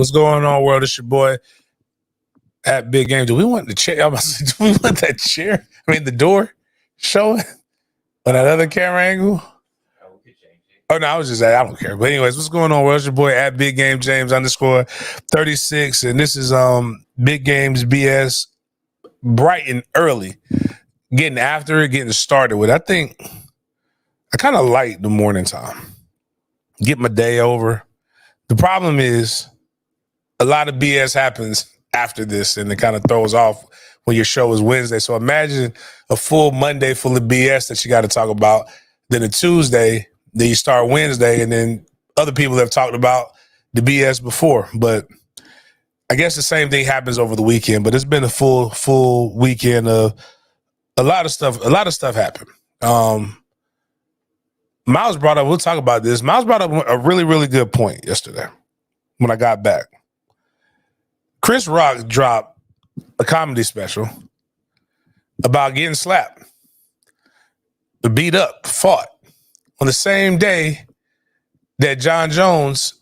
What's going on, world? It's your boy at Big Game. Do we want the chair? Do we want that chair? I mean, the door showing on that other camera angle? Oh, no, I was just saying, I don't care. But anyways, what's going on, world? It's your boy at Big Game James _36. And this is Big Games BS, bright and early. Getting after it, getting started with. I think I kind of like the morning time. Get my day over. The problem is a lot of BS happens after this, and it kind of throws off when your show is Wednesday. So imagine a full Monday full of BS that you got to talk about. Then a Tuesday, then you start Wednesday, and then other people have talked about the BS before. But I guess the same thing happens over the weekend. But it's been a full weekend of a lot of stuff. A lot of stuff happened. Miles brought up, we'll talk about this. Miles brought up a really, really good point yesterday when I got back. Chris Rock dropped a comedy special about getting slapped, beat up, fought on the same day that John Jones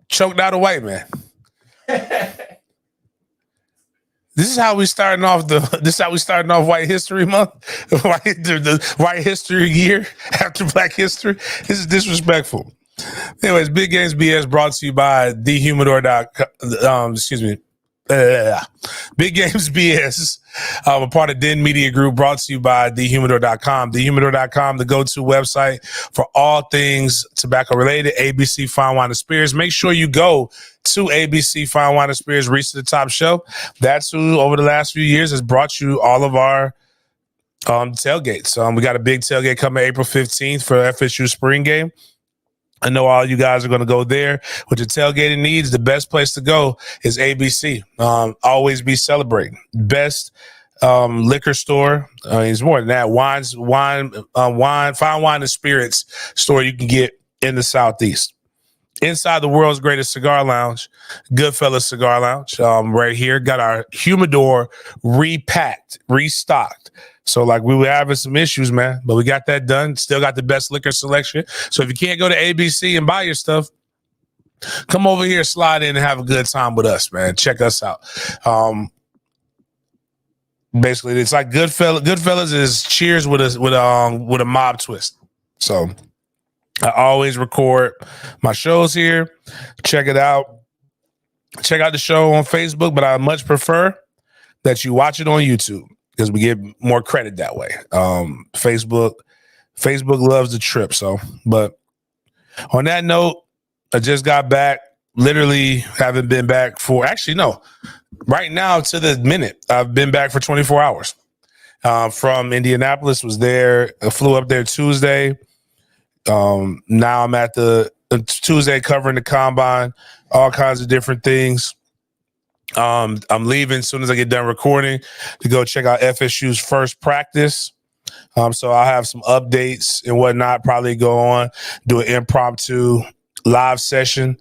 choked out a white man. This is how we starting off White History Month, the White History Year after Black History. This is disrespectful. Anyways, Big Games BS brought to you by thehumidor.com. Big Games BS, a part of Den Media Group, brought to you by thehumidor.com. Thehumidor.com, the go-to website for all things tobacco related. ABC Fine Wine and Spirits. Make sure you go to ABC Fine Wine and Spirits, Reach to the Top Show. That's who, over the last few years, has brought you all of our tailgates. We got a big tailgate coming April 15th for FSU spring game. I know all you guys are going to go there with your tailgating needs. The best place to go is ABC. Always be celebrating. Best liquor store. It's more than that. Fine wine and spirits store you can get in the Southeast. Inside the world's greatest cigar lounge, Goodfellas Cigar Lounge, right here. Got our humidor repacked, restocked. So, we were having some issues, man, but we got that done. Still got the best liquor selection. So if you can't go to ABC and buy your stuff, come over here, slide in, and have a good time with us, man. Check us out. Basically, it's like Goodfellas is Cheers with a mob twist. So I always record my shows here. Check it out. Check out the show on Facebook, but I much prefer that you watch it on YouTube, because we get more credit that way. Facebook loves the trip. So, but on that note, I just got back. Literally haven't been back right now to the minute. I've been back for 24 hours. From Indianapolis, was there. I flew up there Tuesday. Now I'm at the Tuesday covering the combine, all kinds of different things. I'm leaving as soon as I get done recording to go check out FSU's first practice. So I'll have some updates and whatnot, probably go on, do an impromptu live session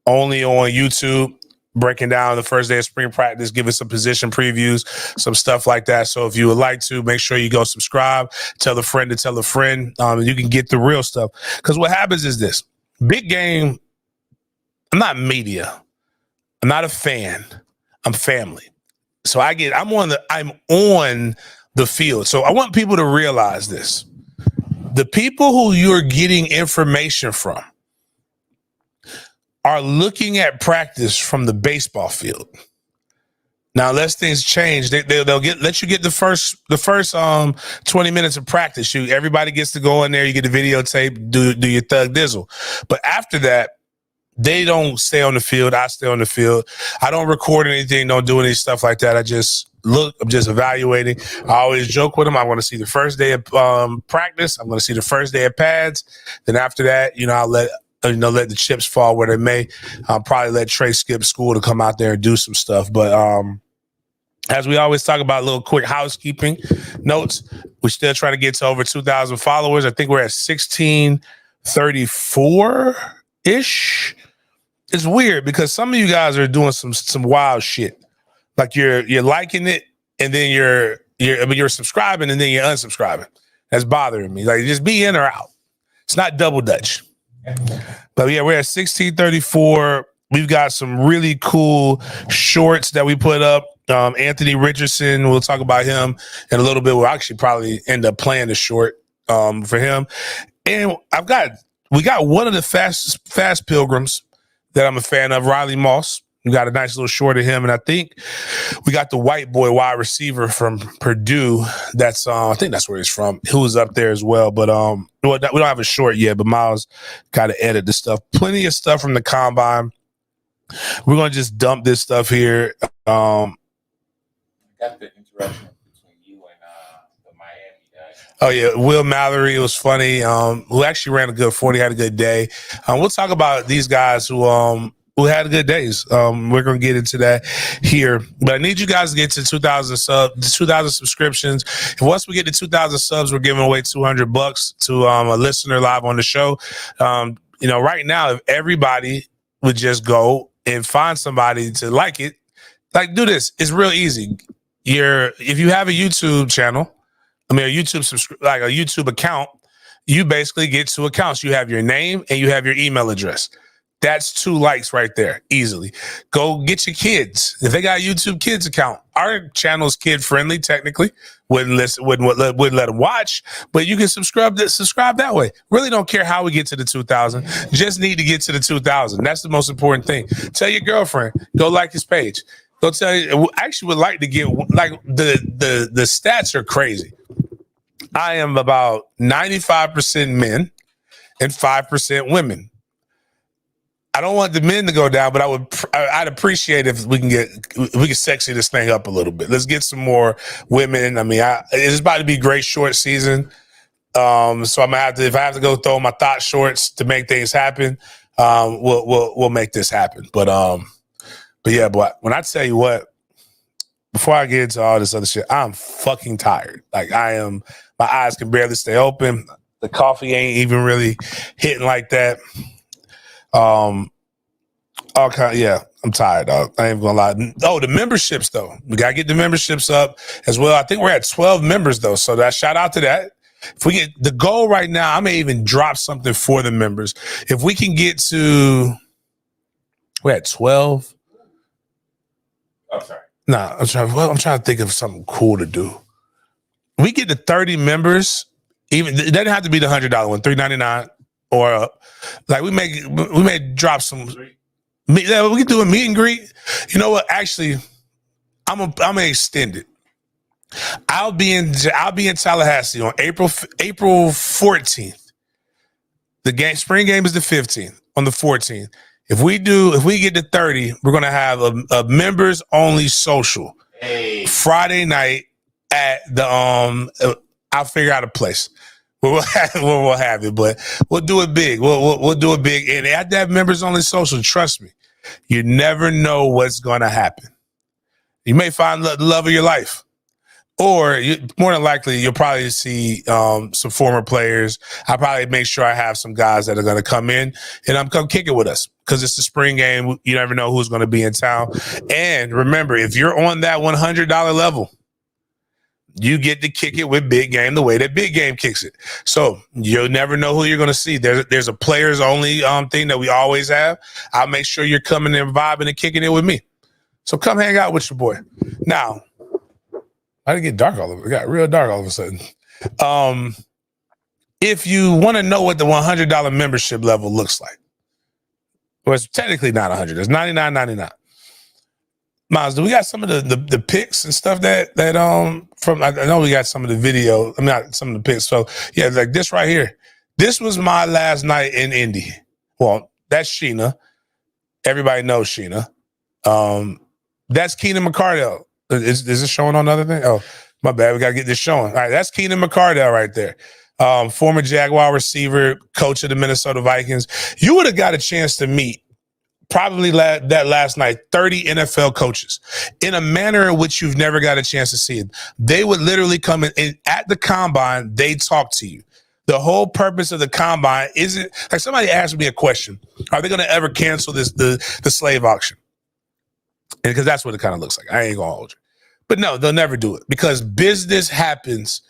only on YouTube, breaking down the first day of spring practice, giving some position previews, some stuff like that. So if you would like to, make sure you go subscribe, tell a friend to tell a friend. You can get the real stuff. Because what happens is this. Big Game, I'm not media. I'm not a fan. I'm family. So I'm on the field. So I want people to realize this. The people who you're getting information from are looking at practice from the baseball field. Now, unless things change, they'll let you get the first 20 minutes of practice. Everybody gets to go in there. You get the videotape, do your thug dizzle. But after that, they don't stay on the field. I stay on the field. I don't record anything, don't do any stuff like that. I'm just evaluating. I always joke with them. I want to see the first day of practice. I'm going to see the first day of pads. Then after that, I'll let the chips fall where they may. I'll probably let Trey skip school to come out there and do some stuff. But as we always talk about, little quick housekeeping notes. We're still trying to get to over 2,000 followers. I think we're at 1634-ish. It's weird because some of you guys are doing some wild shit. Like you're liking it, and then you're subscribing, and then you're unsubscribing. That's bothering me. Like, just be in or out. It's not double Dutch. But yeah, we're at 1634 We've got some really cool shorts that we put up. Anthony Richardson, we'll talk about him in a little bit. We'll actually probably end up playing the short for him. And we got one of the fast pilgrims that I'm a fan of, Riley Moss. We got a nice little short of him, and I think we got the white boy wide receiver from Purdue. That's I think that's where he's from. Who was up there as well, but we don't have a short yet. But Miles got to edit the stuff. Plenty of stuff from the combine. We're gonna just dump this stuff here. Got the interaction between you and the Miami guy. Oh yeah, Will Mallory was funny. Who actually ran a good 40, had a good day. We'll talk about these guys who had good days. We're gonna get into that here, but I need you guys to get to 2,000 subscriptions. And once we get to 2,000 subs, we're giving away $200 to a listener live on the show. Right now, if everybody would just go and find somebody to like it, do this. It's real easy. If you have a YouTube channel, a YouTube account, you basically get 2 accounts. You have your name and you have your email address. That's 2 likes right there, easily. Go get your kids. If they got a YouTube Kids account, our channel's kid friendly. Technically, wouldn't let them watch, but you can subscribe that way. Really don't care how we get to the 2,000. Just need to get to the 2,000. That's the most important thing. Tell your girlfriend, go like his page. Go tell you. I actually would like to get the stats are crazy. I am about 95% men and 5% women. I don't want the men to go down, but I'd appreciate if we can sexy this thing up a little bit. Let's get some more women. I mean, it's about to be a great short season. So I'm gonna have to, if I have to go throw my thought shorts to make things happen, we'll make this happen. But yeah, but when I tell you what, before I get into all this other shit, I'm fucking tired. My eyes can barely stay open. The coffee ain't even really hitting like that. I'm tired, dog. I ain't gonna lie. Oh, the memberships though. We gotta get the memberships up as well. I think we're at 12 members though. So shout out to that. If we get the goal right now, I may even drop something for the members. If we can get to, we're at 12. Oh, sorry. Nah, I'm trying to think of something cool to do. We get to 30 members. Even it doesn't have to be the $100 one, $3.99 or up. We may drop some. We can do a meet and greet. You know what? Actually, I'm gonna extend it. I'll be in Tallahassee on April 14th. The spring game is the 15th. On the 14th, if we get to 30, we're gonna have a members only social Friday night at the I'll figure out a place. We'll have it, but we'll do it big. We'll do it big, and at that members only social, trust me, you never know what's going to happen. You may find the love of your life, or more than likely you'll probably see some former players. I'll probably make sure I have some guys that are going to come in and come kick it with us because it's the spring game. You never know who's going to be in town. And remember, if you're on that $100 level, you get to kick it with Big Game the way that Big Game kicks it. So you'll never know who you're going to see. There's a players only thing that we always have. I'll make sure you're coming and vibing and kicking it with me. So come hang out with your boy. Now, I didn't get dark all over. It got real dark all of a sudden. If you want to know what the $100 membership level looks like, well, it's technically not 100. It's $99.99. Miles, do we got some of the pics and stuff that from? I know we got some of the video. I mean, not some of the pics. So yeah, like this right here. This was my last night in Indy. Well, that's Sheena. Everybody knows Sheena. That's Keenan McCardell. Is this showing on another thing? Oh, my bad. We gotta get this showing. All right, that's Keenan McCardell right there. Former Jaguar receiver, coach of the Minnesota Vikings. You would have got a chance to meet. Probably that last night, 30 NFL coaches in a manner in which you've never got a chance to see it. They would literally come in and at the combine, they talk to you. The whole purpose of the combine isn't like somebody asked me a question. Are they going to ever cancel the slave auction? Because that's what it kind of looks like. I ain't going to hold you. But no, they'll never do it because business happens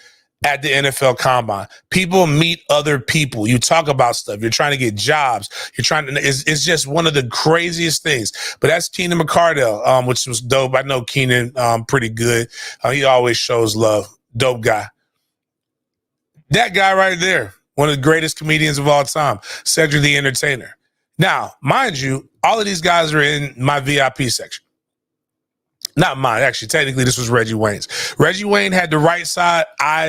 at the NFL Combine. People meet other people. You talk about stuff. You're trying to get jobs. You're trying to. It's just one of the craziest things. But that's Keenan McCardell, which was dope. I know Keenan pretty good. He always shows love. Dope guy. That guy right there, one of the greatest comedians of all time, Cedric the Entertainer. Now, mind you, all of these guys are in my VIP section. Not mine, actually. Technically, this was Reggie Wayne's. Reggie Wayne had the right side.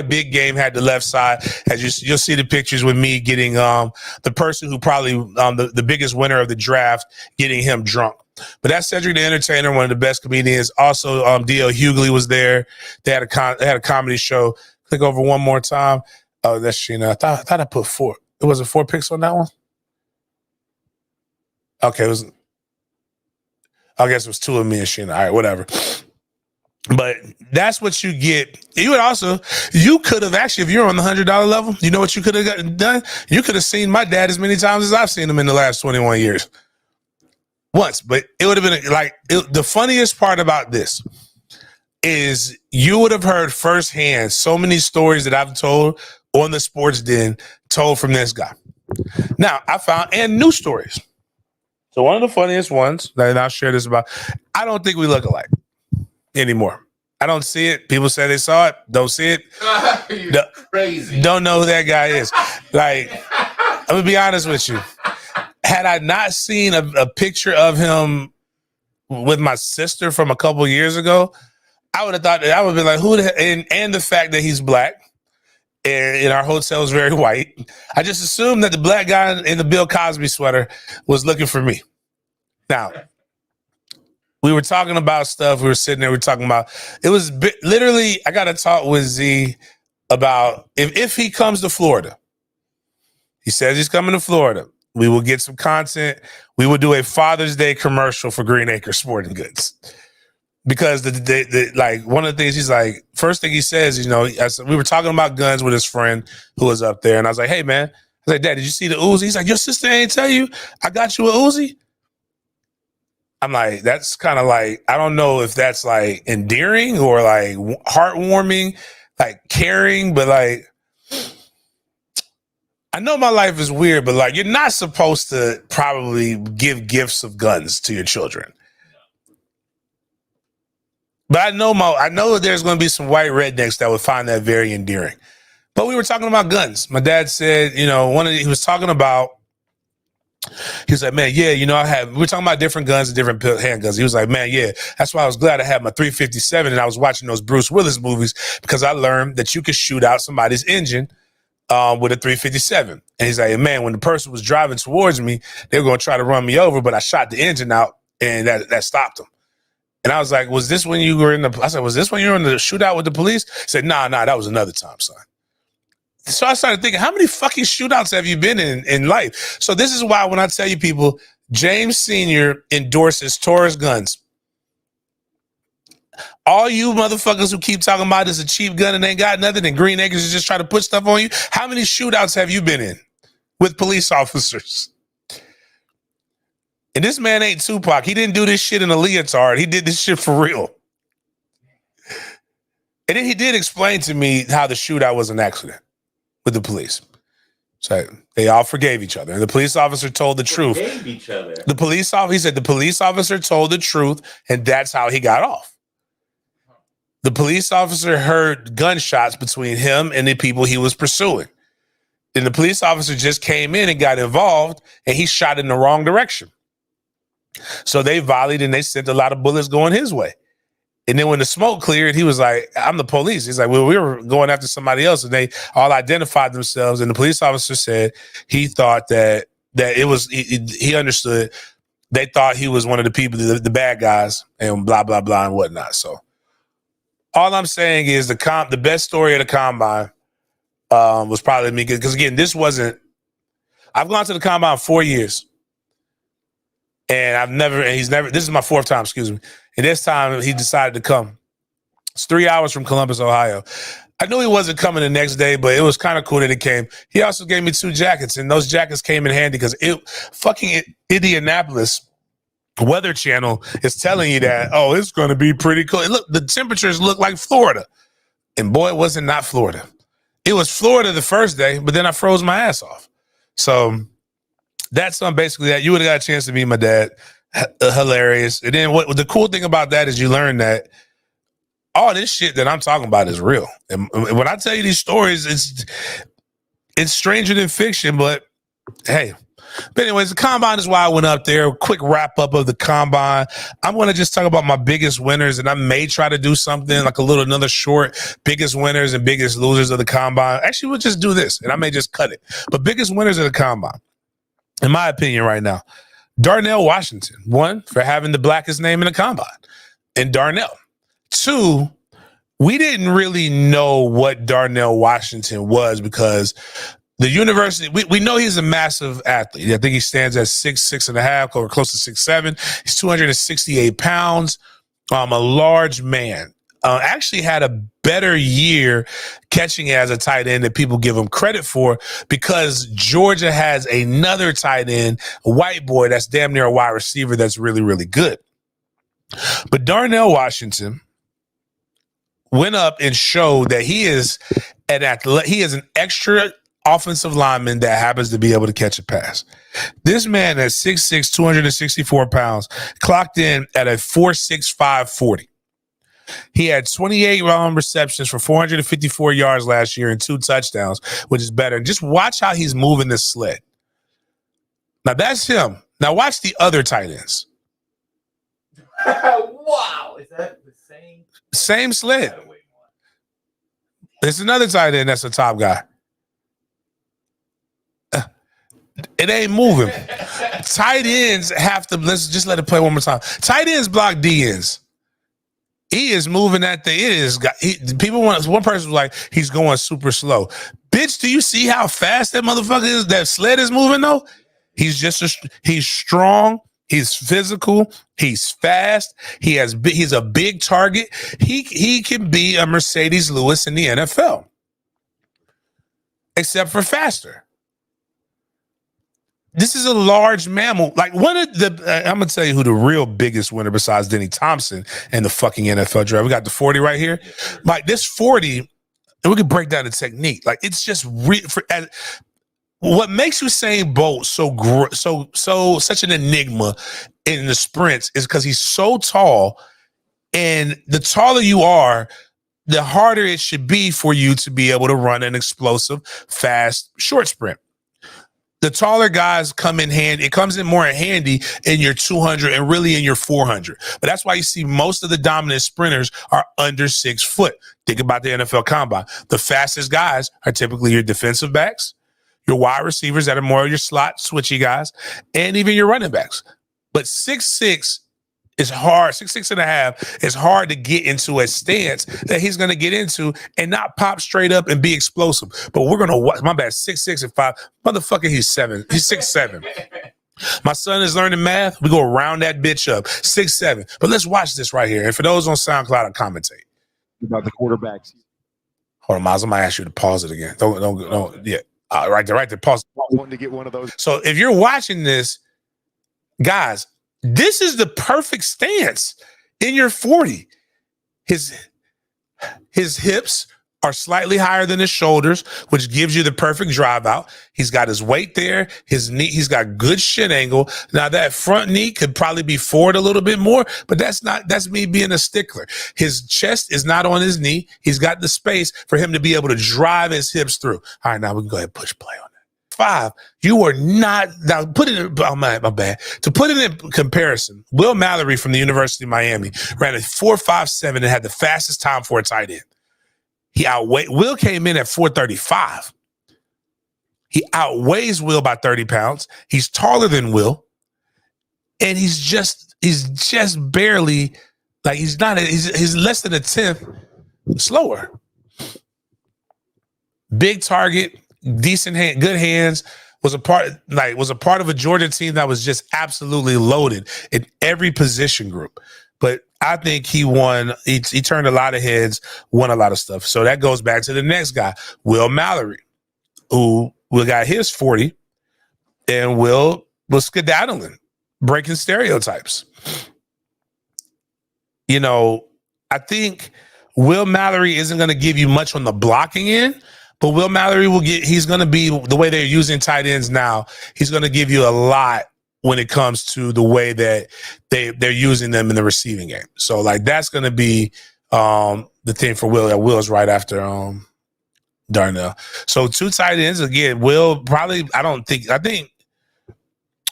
Big Game, had the left side. As you'll see the pictures with me getting the person who probably the biggest winner of the draft, getting him drunk. But that's Cedric the Entertainer, one of the best comedians. Also, D.L. Hughley was there. They had a comedy show. Click over one more time. Oh, that's Sheena. I thought I put 4. It wasn't 4 picks on that one. Okay, I guess it was 2 of me and Sheena. All right, whatever. But that's what you get. You could have actually, if you're on the $100 level, you know what you could have done? You could have seen my dad as many times as I've seen him in the last 21 years. Once, but it would have been the funniest part about this is you would have heard firsthand so many stories that I've told on the Sports Den, told from this guy. Now, I found, and new stories. So one of the funniest ones that I'll share this about, I don't think we look alike anymore. I don't see it. People say they saw it. Don't see it. You're crazy. Don't know who that guy is. Like, I'm going to be honest with you. Had I not seen a picture of him with my sister from a couple years ago, I would have thought that I would have been like, who the hell? And the fact that he's black and our hotel is very white. I just assumed that the black guy in the Bill Cosby sweater was looking for me. Now, we were talking about stuff. We were sitting there. We were talking about, it was literally, I got to talk with Z about if he comes to Florida. He says he's coming to Florida. We will get some content. We will do a Father's Day commercial for Green Acre Sporting Goods. Because like one of the things he's like, first thing he says, we were talking about guns with his friend who was up there. And I was like, hey, man. I was like, Dad, did you see the Uzi? He's like, your sister ain't tell you I got you a Uzi? I'm like, that's kind of like, I don't know if that's like endearing or like heartwarming, like caring, but like, I know my life is weird, but like, you're not supposed to probably give gifts of guns to your children. But I know there's going to be some white rednecks that would find that very endearing. But we were talking about guns. My dad said, he was talking about, he was like, man, yeah, we were talking about different guns and different handguns. He was like, man, yeah, that's why I was glad I had my 357 and I was watching those Bruce Willis movies because I learned that you could shoot out somebody's engine with a 357. And he's like, man, when the person was driving towards me, they were going to try to run me over, but I shot the engine out and that stopped them. And I was like, was this when you were in the shootout with the police? He said, nah, that was another time, son. So I started thinking, how many fucking shootouts have you been in life? So this is why when I tell you people, James Sr. endorses Taurus guns. All you motherfuckers who keep talking about it's a cheap gun and ain't got nothing and Green Acres is just trying to put stuff on you. How many shootouts have you been in with police officers? And this man ain't Tupac. He didn't do this shit in a leotard. He did this shit for real. And then he did explain to me how the shootout was an accident with the police. So they all forgave each other. And the police officer told the truth. Forgave each other. He said the police officer told the truth, and that's how he got off. The police officer heard gunshots between him and the people he was pursuing. And the police officer just came in and got involved, and he shot in the wrong direction. So they volleyed and they sent a lot of bullets going his way. And then when the smoke cleared, he was like, I'm the police. He's like, well, we were going after somebody else. And they all identified themselves. And the police officer said he thought that it was, he understood. They thought he was one of the people, the bad guys and blah, blah, blah and whatnot. So all I'm saying is the best story of the Combine was probably me. Because again, I've gone to the Combine 4 years. And this is my 4th time, excuse me. And this time he decided to come. It's 3 hours from Columbus, Ohio. I knew he wasn't coming the next day, but it was kind of cool that he came. He also gave me 2 jackets, and those jackets came in handy because Indianapolis Weather Channel is telling you that, it's going to be pretty cool. Look, the temperatures look like Florida. And boy, it wasn't not Florida. It was Florida the first day, but then I froze my ass off. So that's basically that. You would have got a chance to meet my dad. Hilarious. And then what the cool thing about that is you learn that all this shit that I'm talking about is real. And when I tell you these stories, it's stranger than fiction, but hey. But anyways, the combine is why I went up there. Quick wrap up of the combine. I'm going to just talk about my biggest winners, and I may try to do something like another short, biggest winners and biggest losers of the combine. Actually, we'll just do this, and I may just cut it. But biggest winners of the combine, in my opinion right now, Darnell Washington, 1, for having the blackest name in the combine, and Darnell. 2, we didn't really know what Darnell Washington was because the university, we know he's a massive athlete. I think he stands at 6'6.5", or close to 6'7". He's 268 pounds, a large man. Actually had a better year catching as a tight end that people give him credit for because Georgia has another tight end, a white boy that's damn near a wide receiver that's really, really good. But Darnell Washington went up and showed that he is an extra offensive lineman that happens to be able to catch a pass. This man at 6'6", 264 pounds, clocked in at a 4.65 40. He had 28 receptions for 454 yards last year and 2 touchdowns, which is better. Just watch how he's moving this sled. Now that's him. Now watch the other tight ends. Wow, is that the same? Same sled. There's another tight end that's a top guy. It ain't moving. Tight ends have to, let's just let it play one more time. Tight ends block D ends. He is moving that thing. It is, one person was like, he's going super slow. Bitch, do you see how fast that motherfucker is? That sled is moving though? He's strong. He's physical. He's fast. He's a big target. He can be a Mercedes Lewis in the NFL. Except for faster. This is a large mammal. Like one of the, I'm going to tell you who the real biggest winner besides Denny Thompson in the fucking NFL draft. We got the 40 right here. Like this 40, and we can break down the technique. Like it's just what makes Usain Bolt such an enigma in the sprints is because he's so tall, and the taller you are, the harder it should be for you to be able to run an explosive, fast, short sprint. The taller guys come in handy. It comes in more handy in your 200 and really in your 400. But that's why you see most of the dominant sprinters are under 6 foot. Think about the NFL combine. The fastest guys are typically your defensive backs, your wide receivers that are more your slot switchy guys, and even your running backs. But 6'6" is hard. 6'6.5" is hard to get into a stance that he's going to get into and not pop straight up and be explosive. But we're going to watch. My bad, 6'6" and 5. Motherfucker, he's 7. He's 6'7". My son is learning math. We go round that bitch up. 6'7". But let's watch this right here. And for those on SoundCloud, I commentate about the quarterbacks. Hold on, Miles. I might ask you to pause it again. Don't. Yeah, right there. Pause. Wanting to get one of those. So if you're watching this, guys, this is the perfect stance in your 40. His hips are slightly higher than his shoulders, which gives you the perfect drive out. He's got his weight there. His knee, he's got good shin angle. Now that front knee could probably be forward a little bit more, but that's me being a stickler. His chest is not on his knee. He's got the space for him to be able to drive his hips through. All right, now we can go ahead and push play on that. 5, you are not, now put it in, oh my bad. To put it in comparison, Will Mallory from the University of Miami ran a 4.57 and had the fastest time for a tight end. Will came in at 4.35. He outweighs Will by 30 pounds. He's taller than Will. And he's just barely, like he's less than a 10th slower. Big target. Decent hand, good hands, was a part of a Georgia team that was just absolutely loaded in every position group. But I think he won. He turned a lot of heads, won a lot of stuff. So that goes back to the next guy, Will Mallory, who got his 40, and Will was skedaddling, breaking stereotypes. You know, I think Will Mallory isn't going to give you much on the blocking end, But Will Mallory he's going to be, the way they're using tight ends now, he's going to give you a lot when it comes to the way that they're using them in the receiving game. So like that's going to be the thing for Will. Will's right after Darnell. So 2 tight ends again. Will probably, I think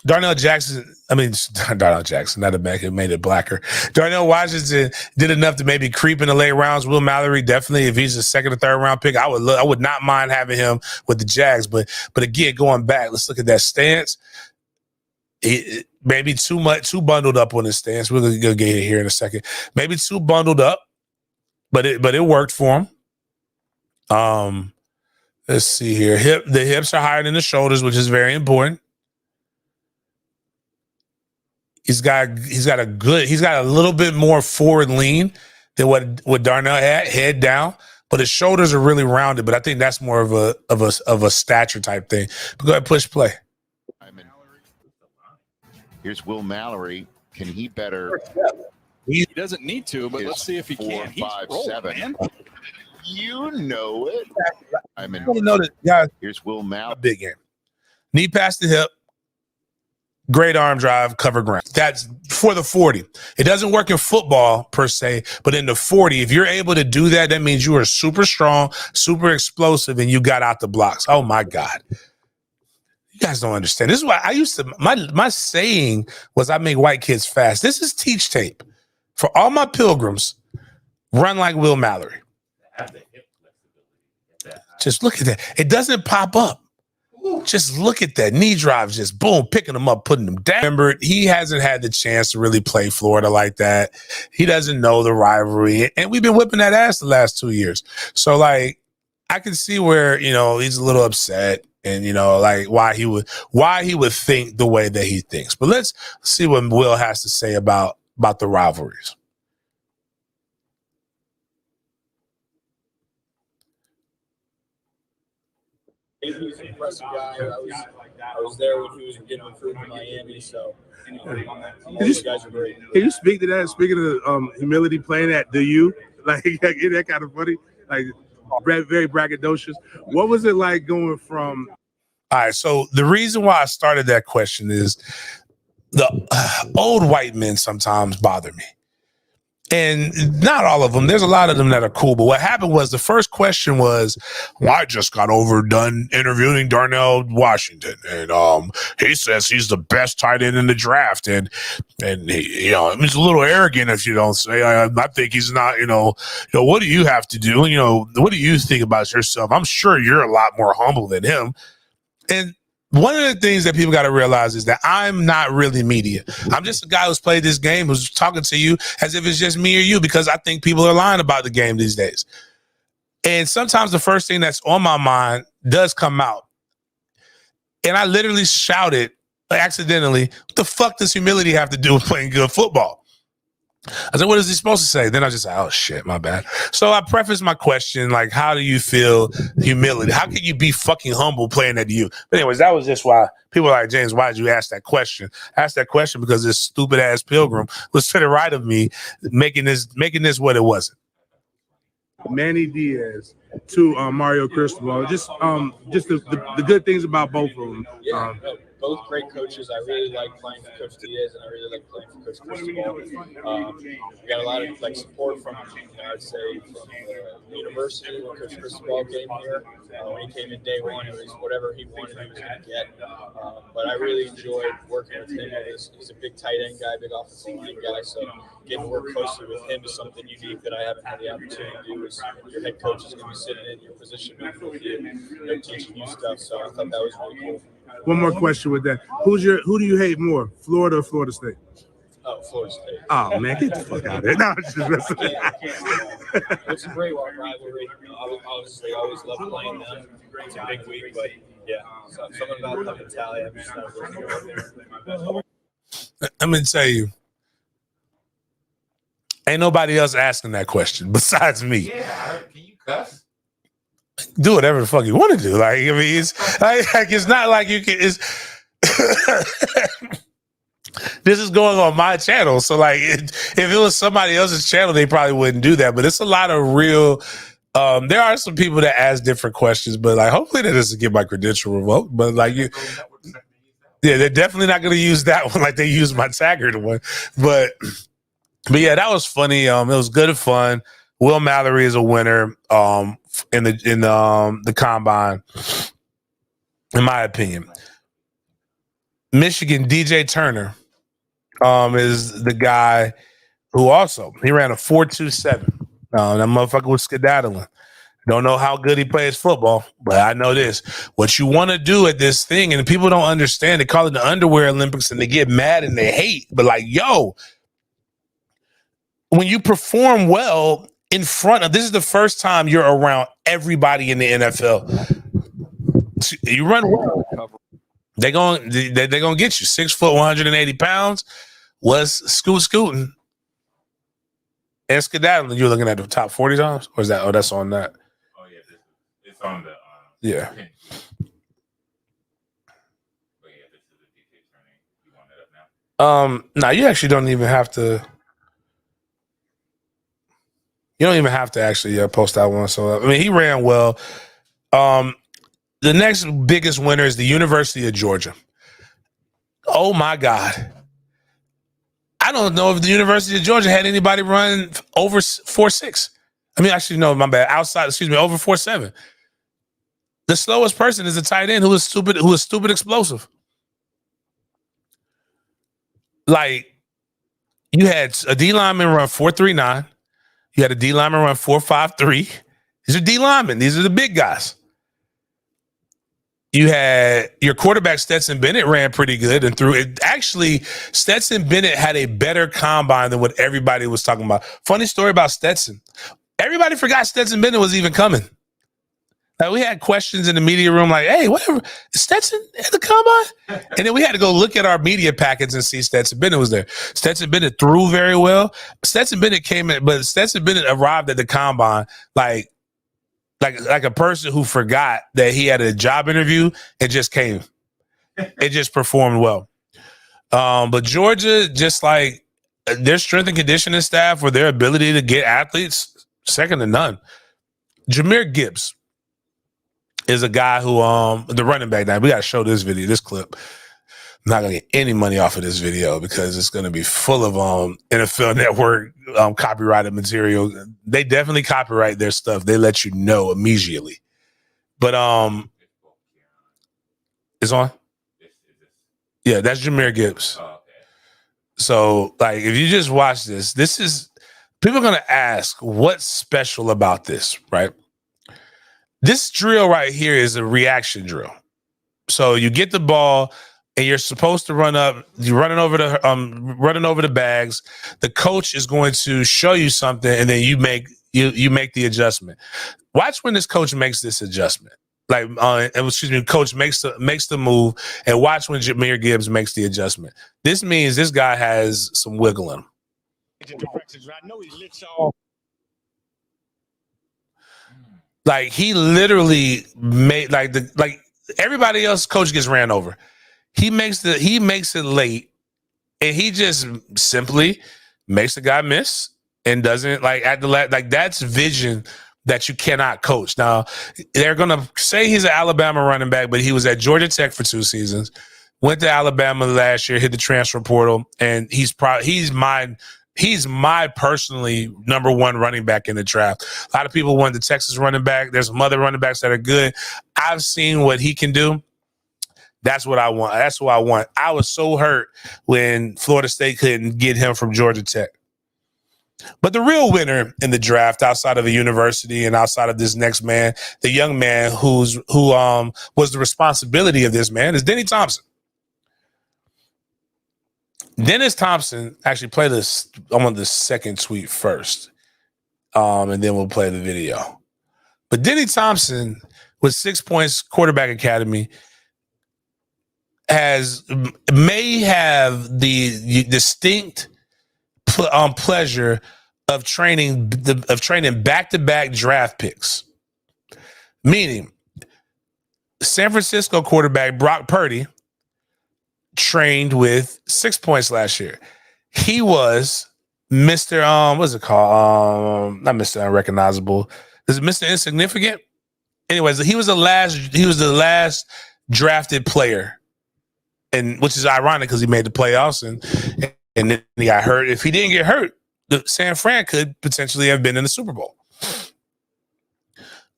Darnell Jackson, not a back, it made it blacker. Darnell Washington did enough to maybe creep in the late rounds. Will Mallory, definitely, if he's a 2nd or 3rd round pick, I would not mind having him with the Jags. But again, going back, let's look at that stance. Maybe too bundled up on his stance. We're going to get here in a second. Maybe too bundled up, but it worked for him. Let's see here. The hips are higher than the shoulders, which is very important. He's got a little bit more forward lean than what Darnell had, head down, but his shoulders are really rounded. But I think that's more of a stature type thing. But go ahead, push play. Here's Will Mallory. Can he better? He doesn't need to, but let's see if he can. He's rolling, man. You know it. I want to know that, guys. Here's Will Mallory. Big game. Knee past the hip. Great arm drive, cover ground. That's for the 40. It doesn't work in football per se, but in the 40, if you're able to do that, that means you are super strong, super explosive, and you got out the blocks. Oh my God. You guys don't understand. This is why I used to, my saying was I make white kids fast. This is teach tape. For all my pilgrims, run like Will Mallory. Just look at that. It doesn't pop up. Just look at that knee drive, just boom, picking them up, putting them down. Remember, he hasn't had the chance to really play Florida like that. He doesn't know the rivalry, and we've been whipping that ass the last 2 years. So, like, I can see where he's a little upset, and like why he would think the way that he thinks. But let's see what Will has to say about the rivalries. He was an impressive guy. I was there when he was getting recruited in Miami, so these guys are great. Can you speak to that? Speaking of humility, playing that, do you? Like, isn't that kind of funny? Like, very braggadocious. What was it like going from? All right, so the reason why I started that question is the old white men sometimes bother me. And not all of them. There's a lot of them that are cool. But what happened was the first question was, well, I just got done interviewing Darnell Washington. And he says he's the best tight end in the draft. And he, he's a little arrogant if you don't say, I think he's not, what do you have to do? What do you think about yourself? I'm sure you're a lot more humble than him. And one of the things that people got to realize is that I'm not really media. I'm just a guy who's played this game, who's talking to you as if it's just me or you, because I think people are lying about the game these days. And sometimes the first thing that's on my mind does come out. And I literally shouted accidentally, what the fuck does humility have to do with playing good football? I said, what is he supposed to say? Then I just said, oh shit, my bad. So I prefaced my question, like, how do you feel humility? How can you be fucking humble playing that to you? But anyways, that was just why people are like, James, why did you ask that question? I asked that question because this stupid ass pilgrim was to the right of me, making this what it wasn't. Manny Diaz to Mario Cristobal. Just the good things about both of them. Yeah, both great coaches. I really like playing for Coach Diaz, and I really like playing for Coach Cristobal. We got a lot of support from, I'd say, from the university when Coach Cristobal came here. When he came in day one, it was whatever he wanted, he was going to get. But I really enjoyed working with him. He's a big tight end guy, big offensive line guy. So getting to work closely with him is something unique that I haven't had the opportunity to do. Is your head coach is going to be sitting in your position with you, teaching you stuff. So I thought that was really cool. One more question with that. Who do you hate more, Florida or Florida State? Oh, Florida State. Oh, man, get the fuck out of there. No, it's just messing. It's a great rivalry. Obviously, I always love playing them. It's a big week, but yeah, something about the mentality. I'm just not looking over there. I'm going to tell you, ain't nobody else asking that question besides me. Yeah, can you cuss? Do whatever the fuck you want to do. Like, I mean, it's like it's not like you can. It's this is going on my channel, so like, if it was somebody else's channel, they probably wouldn't do that. But it's a lot of real There are some people that ask different questions, but like, hopefully that doesn't get my credential revoked. But like, yeah, they're definitely not going to use that one like they used my Taggart one. But yeah, that was funny. It was good and fun. Will Mallory is a winner in the combine, in my opinion. Michigan DJ Turner is the guy who also he ran a 4.27. That motherfucker was skedaddling. Don't know how good he plays football, but I know this. What you want to do at this thing, and people don't understand, they call it the underwear Olympics and they get mad and they hate. But like, yo, when you perform well in front of, this is the first time you're around everybody in the NFL. You run well. They're gonna get you 6 foot, 180 pounds. Was scooting and skedaddling. You're looking at the top 40 times, or is that? Oh, that's on that. Oh yeah, it's on the. Yeah. But yeah, this is a DJ Turner. You want it up now? No, you actually don't even have to. You don't even have to actually post that one. So I mean, he ran well. The next biggest winner is the University of Georgia. Oh my God. I don't know if the University of Georgia had anybody run over 4.6. I mean, actually, no, my bad. Over 4.7. The slowest person is a tight end who is stupid explosive. Like, you had a D lineman run 4.39. You had a D lineman run 4.53. These are D linemen. These are the big guys. You had your quarterback, Stetson Bennett, ran pretty good and threw it. Actually, Stetson Bennett had a better combine than what everybody was talking about. Funny story about Stetson. Everybody forgot Stetson Bennett was even coming. Like, we had questions in the media room like, hey, whatever, Stetson at the combine? And then we had to go look at our media packets and see Stetson Bennett was there. Stetson Bennett threw very well. Stetson Bennett arrived at the combine like a person who forgot that he had a job interview and just came. It just performed well. But Georgia, just like their strength and conditioning staff or their ability to get athletes, second to none. Jahmyr Gibbs is a guy who, the running back. Now we got to show this clip. I'm not gonna get any money off of this video because it's gonna be full of NFL Network copyrighted material. They definitely copyright their stuff. They let you know immediately. But it's on. Yeah, that's Jahmyr Gibbs. Oh, okay. So, like, if you just watch this is people are gonna ask what's special about this, right? This drill right here is a reaction drill. So you get the ball. And you're supposed to run up. You're running over the bags. The coach is going to show you something, and then you make the adjustment. Watch when this coach makes this adjustment. Coach makes the move, and watch when Jahmyr Gibbs makes the adjustment. This means this guy has some wiggle in him. Like, he literally made like everybody else. Coach gets ran over. He makes it late, and he just simply makes the guy miss and doesn't that's vision that you cannot coach. Now, they're gonna say he's an Alabama running back, but he was at Georgia Tech for 2 seasons, went to Alabama last year, hit the transfer portal, and he's my personally number one running back in the draft. A lot of people want the Texas running back. There's some other running backs that are good. I've seen what he can do. That's what I want. That's what I want. I was so hurt when Florida State couldn't get him from Georgia Tech. But the real winner in the draft, outside of a university and outside of this next man, the young man who was the responsibility of this man, is Denny Thompson. Dennis Thompson, actually play this. I want the second tweet first, and then we'll play the video. But Denny Thompson, with 6 points, quarterback academy, may have the distinct pleasure of training back-to-back draft picks. Meaning, San Francisco quarterback Brock Purdy trained with 6 points last year. He was Mr. What's it called? Not Mr. Unrecognizable. Is it Mr. Insignificant? Anyways, he was the last drafted player, and which is ironic because he made the playoffs and then he got hurt. If he didn't get hurt, San Fran could potentially have been in the Super Bowl.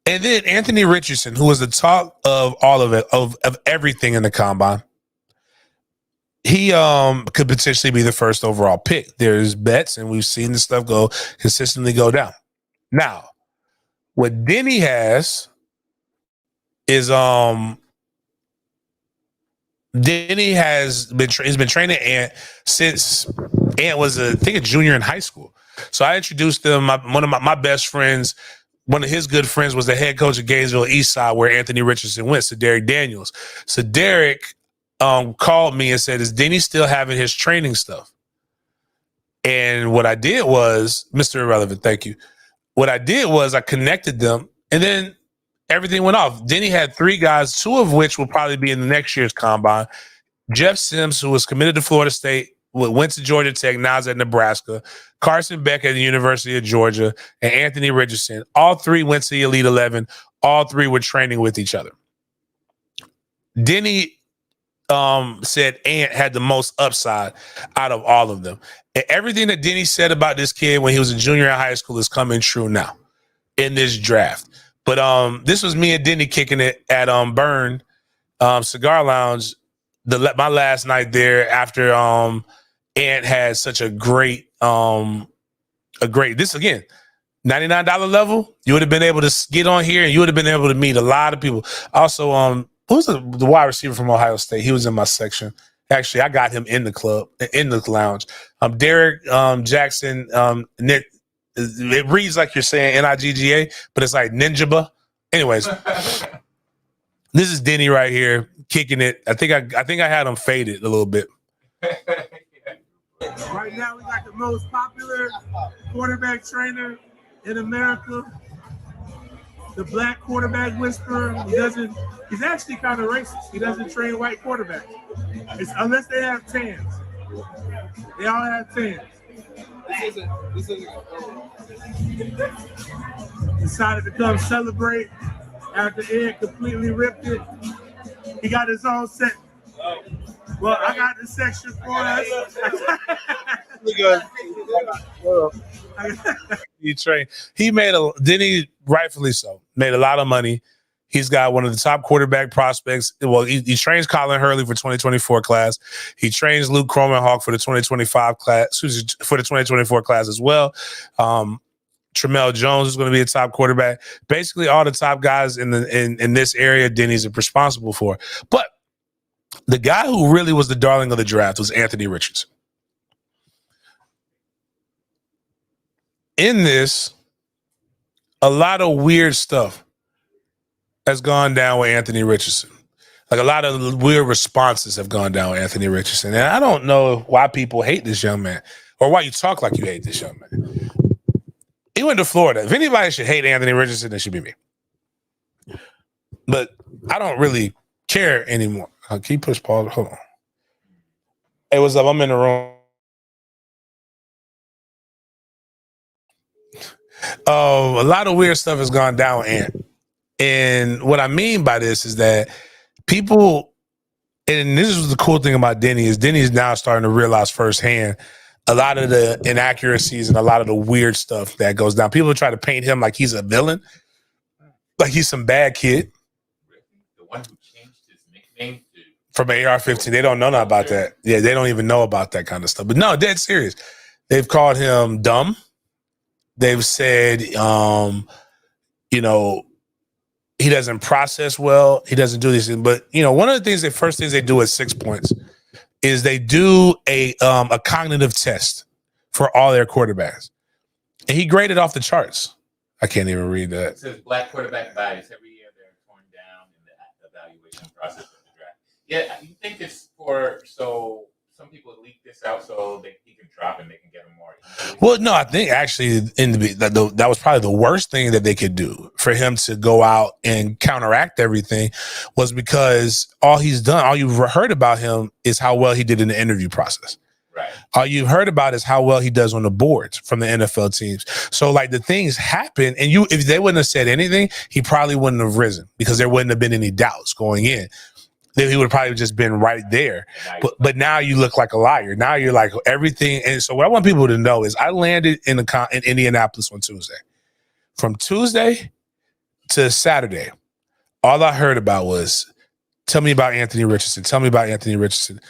And then Anthony Richardson, who was the talk of all of it, of everything in the combine, he could potentially be the first overall pick. There's bets, and we've seen this stuff consistently go down. Now, what Denny has is Denny has been training Ant since Ant was a junior in high school. So I introduced them. One of my best friends, one of his good friends, was the head coach of Gainesville Eastside, where Anthony Richardson went. So Derek Daniels. So Derek called me and said, "Is Denny still having his training stuff?" And what I did was, Mr. Irrelevant, thank you. What I did was I connected them, and then everything went off. Denny had 3 guys, 2 of which will probably be in the next year's combine. Jeff Sims, who was committed to Florida State, went to Georgia Tech, now is at Nebraska. Carson Beck at the University of Georgia, and Anthony Richardson. All 3 went to the Elite 11. All 3 were training with each other. Denny said Ant had the most upside out of all of them. And everything that Denny said about this kid when he was a junior in high school is coming true now in this draft. But this was me and Denny kicking it at Burn Cigar Lounge, my last night there after Ant had such a great this again, $99 level. You would have been able to get on here and you would have been able to meet a lot of people. Also, who's the wide receiver from Ohio State? He was in my section. Actually, I got him in the club, in the lounge. Derek Jackson, Nick. It reads like you're saying Nigga, but it's like Ninjaba. Anyways, this is Denny right here kicking it. I think I had him faded a little bit. Right now, we got the most popular quarterback trainer in America, the black quarterback whisperer. He's actually kind of racist. He doesn't train white quarterbacks, unless they have tans. They all have tans. This isn't. Decided to come celebrate after Ed completely ripped it. He got his own set. Well, I got the section for us. He made rightfully so, made a lot of money. He's got one of the top quarterback prospects. Well, he trains Colin Hurley for 2024 class. He trains Luke Cromenhawk for the 2025 class, for the 2024 class as well. Tramel Jones is going to be a top quarterback. Basically, all the top guys in this area, Denny's responsible for. But the guy who really was the darling of the draft was Anthony Richardson. In this, a lot of weird stuff has gone down with Anthony Richardson. Like a lot of weird responses have gone down with Anthony Richardson. And I don't know why people hate this young man or why you talk like you hate this young man. He went to Florida. If anybody should hate Anthony Richardson, it should be me. But I don't really care anymore. Can you push pause? Hold on. Hey, what's up? I'm in the room. A lot of weird stuff has gone down with Ant. And what I mean by this is that people, and this is the cool thing about Denny, is Denny's now starting to realize firsthand a lot of the inaccuracies and a lot of the weird stuff that goes down. People try to paint him like he's a villain, like he's some bad kid. The one who changed his nickname from AR-15. They don't know nothing about that. Yeah, they don't even know about that kind of stuff. But no, dead serious. They've called him dumb. They've said, he doesn't process well. He doesn't do these things. But, one of the first things they do at 6 points is they do a cognitive test for all their quarterbacks. And he graded off the charts. I can't even read that. It says black quarterback bias. Every year they're torn down in the evaluation process of the draft. Yeah, you think it's so some people leak this out so he can drop and they can get him more easily? Well, no, I think actually that was probably the worst thing that they could do for him to go out and counteract everything was because all you've heard about him is how well he did in the interview process. Right. All you've heard about is how well he does on the boards from the NFL teams. So like the things happen, and if they wouldn't have said anything, he probably wouldn't have risen because there wouldn't have been any doubts going in. Then he would have probably just been right there. But now you look like a liar. Now you're like everything. And so what I want people to know is I landed in Indianapolis on Tuesday. From Tuesday to Saturday, all I heard about was, tell me about Anthony Richardson. Tell me about Anthony Richardson.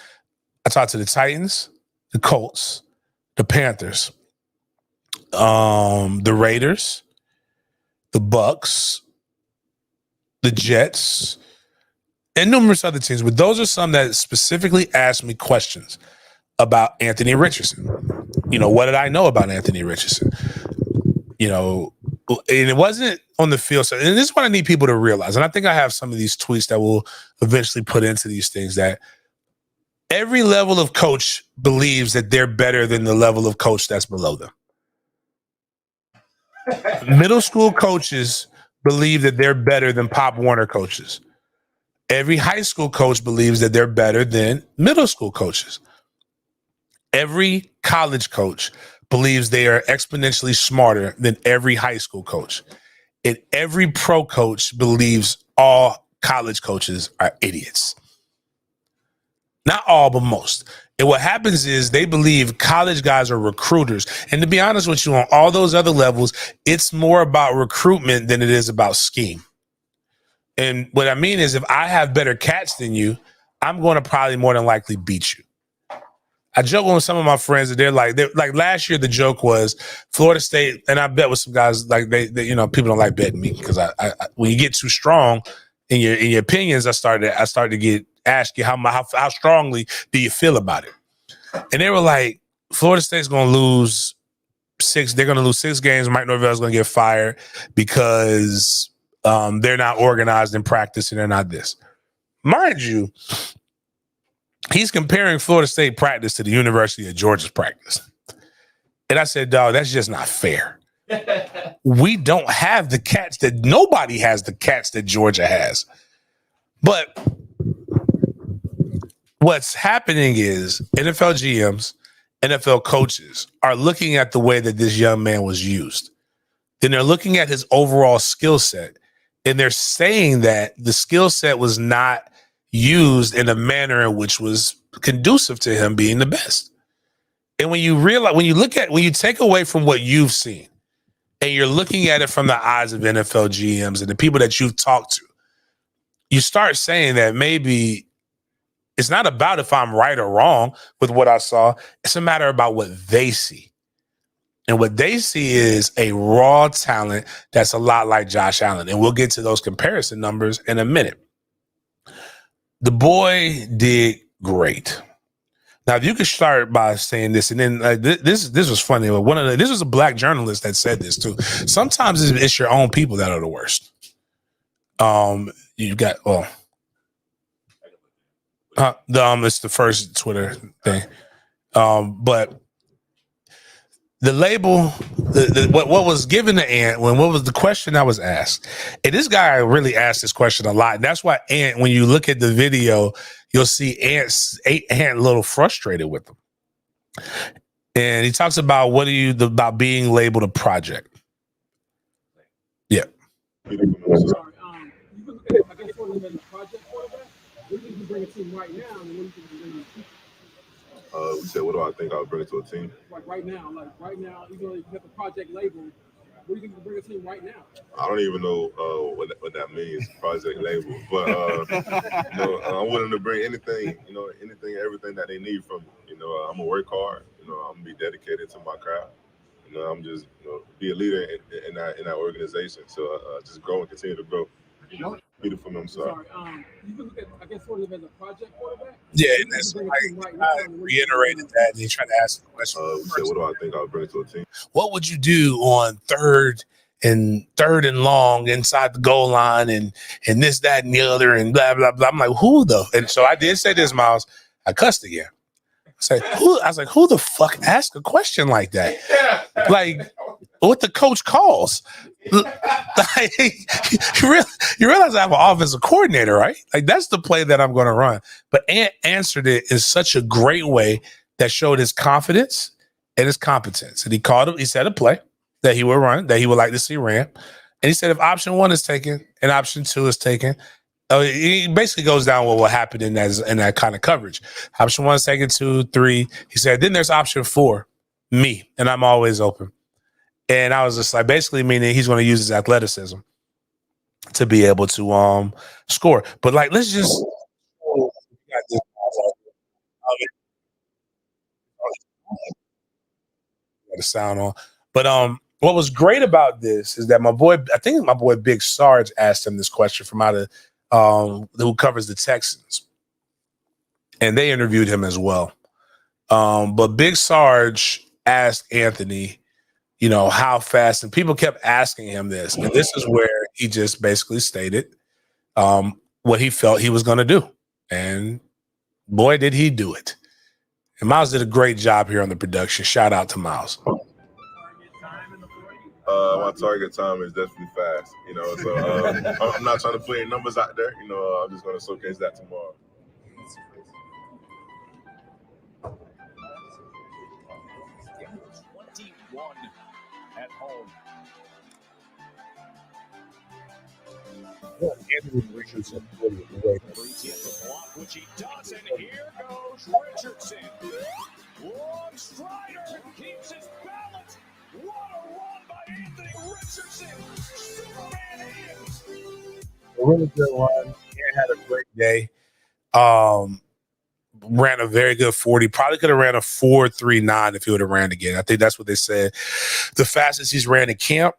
I talked to the Titans, the Colts, the Panthers, the Raiders, the Bucks, the Jets, and numerous other teams. But those are some that specifically asked me questions about Anthony Richardson. What did I know about Anthony Richardson? And it wasn't on the field. So, and this is what I need people to realize. And I think I have some of these tweets that will eventually put into these things, that every level of coach believes that they're better than the level of coach that's below them. Middle school coaches believe that they're better than Pop Warner coaches. Every high school coach believes that they're better than middle school coaches. Every college coach believes they are exponentially smarter than every high school coach. And every pro coach believes all college coaches are idiots. Not all, but most. And what happens is they believe college guys are recruiters. And to be honest with you, on all those other levels, it's more about recruitment than it is about scheme. And what I mean is, if I have better cats than you, I'm going to probably more than likely beat you. I joke with some of my friends that they're like last year, the joke was Florida State, and I bet with some guys like they people don't like betting me because I when you get too strong in your opinions, I started to ask you how strongly do you feel about it, and they were like, Florida State's going to lose 6. They're going to lose 6 games. Mike Norvell's going to get fired because they're not organized in practice and they're not this. Mind you, he's comparing Florida State practice to the University of Georgia's practice. And I said, dog, that's just not fair. We don't have the cats nobody has the cats that Georgia has. But what's happening is NFL GMs, NFL coaches are looking at the way that this young man was used. Then they're looking at his overall skill set. And they're saying that the skill set was not used in a manner in which was conducive to him being the best. And when you take away from what you've seen and you're looking at it from the eyes of NFL GMs and the people that you've talked to, you start saying that maybe it's not about if I'm right or wrong with what I saw. It's a matter about what they see. And what they see is a raw talent that's a lot like Josh Allen. And we'll get to those comparison numbers in a minute. The boy did great. Now, if you could start by saying this, and then this was funny. This was a black journalist that said this too. Sometimes it's your own people that are the worst. You got it's the first Twitter thing, but. The label, what was given to Ant, what was the question that was asked? And this guy really asked this question a lot. And that's why Ant, when you look at the video, you'll see Ant a little frustrated with him. And he talks about about being labeled a project. Yeah. You can look at, I guess, sort of as a project quarterback. What do you think you bring a team right now, and what do you think you bring in the future? What do I think I would bring to a team? Like right now, even though you have the project label, what do you think you bring a team right now? I don't even know what that means, project label. But I'm willing to bring anything, everything that they need from me. I'm gonna work hard. I'm gonna be dedicated to my craft. I'm just be a leader in that organization. So just grow and continue to grow. Beautiful. I'm sorry. You can look at, I guess, sort of as a project quarterback. Yeah, and that's I reiterated that, and he tried to ask the question. What do I think I would bring to a team? What would you do on third and long inside the goal line, and this, that, and the other, and blah blah blah? I'm like, who the? And so I did say this, Miles. I cussed again. I was like, who the fuck asked a question like that? Like, what the coach calls? Like, you realize I have an offensive coordinator, right? Like, that's the play that I'm going to run. But Ant answered it in such a great way that showed his confidence and his competence. And he said a play that he would run, that he would like to see ran. And he said if option 1 is taken and option 2 is taken, he basically goes down what will happen in that kind of coverage. Option 1 is taken, 2, 3. He said, then there's option 4, me, and I'm always open. And I was just like, basically meaning he's going to use his athleticism to be able to score. But like, let's just the sound on. But what was great about this is that I think my boy Big Sarge asked him this question from out of who covers the Texans, and they interviewed him as well. But Big Sarge asked Anthony, how fast, and people kept asking him this, and this is where he just basically stated what he felt he was going to do, and boy, did he do it. And Miles did a great job here on the production. Shout out to Miles. My target time is definitely fast, so I'm not trying to put any numbers out there, I'm just going to showcase that tomorrow. At home. Anthony Richardson, which he does, and here goes Richardson. Long strider keeps his balance. What a run by Anthony Richardson. Superman is. A really good run. He had a great day. Ran a very good 40. Probably could have ran a 4.39 if he would have ran again. I think that's what they said. The fastest he's ran in camp,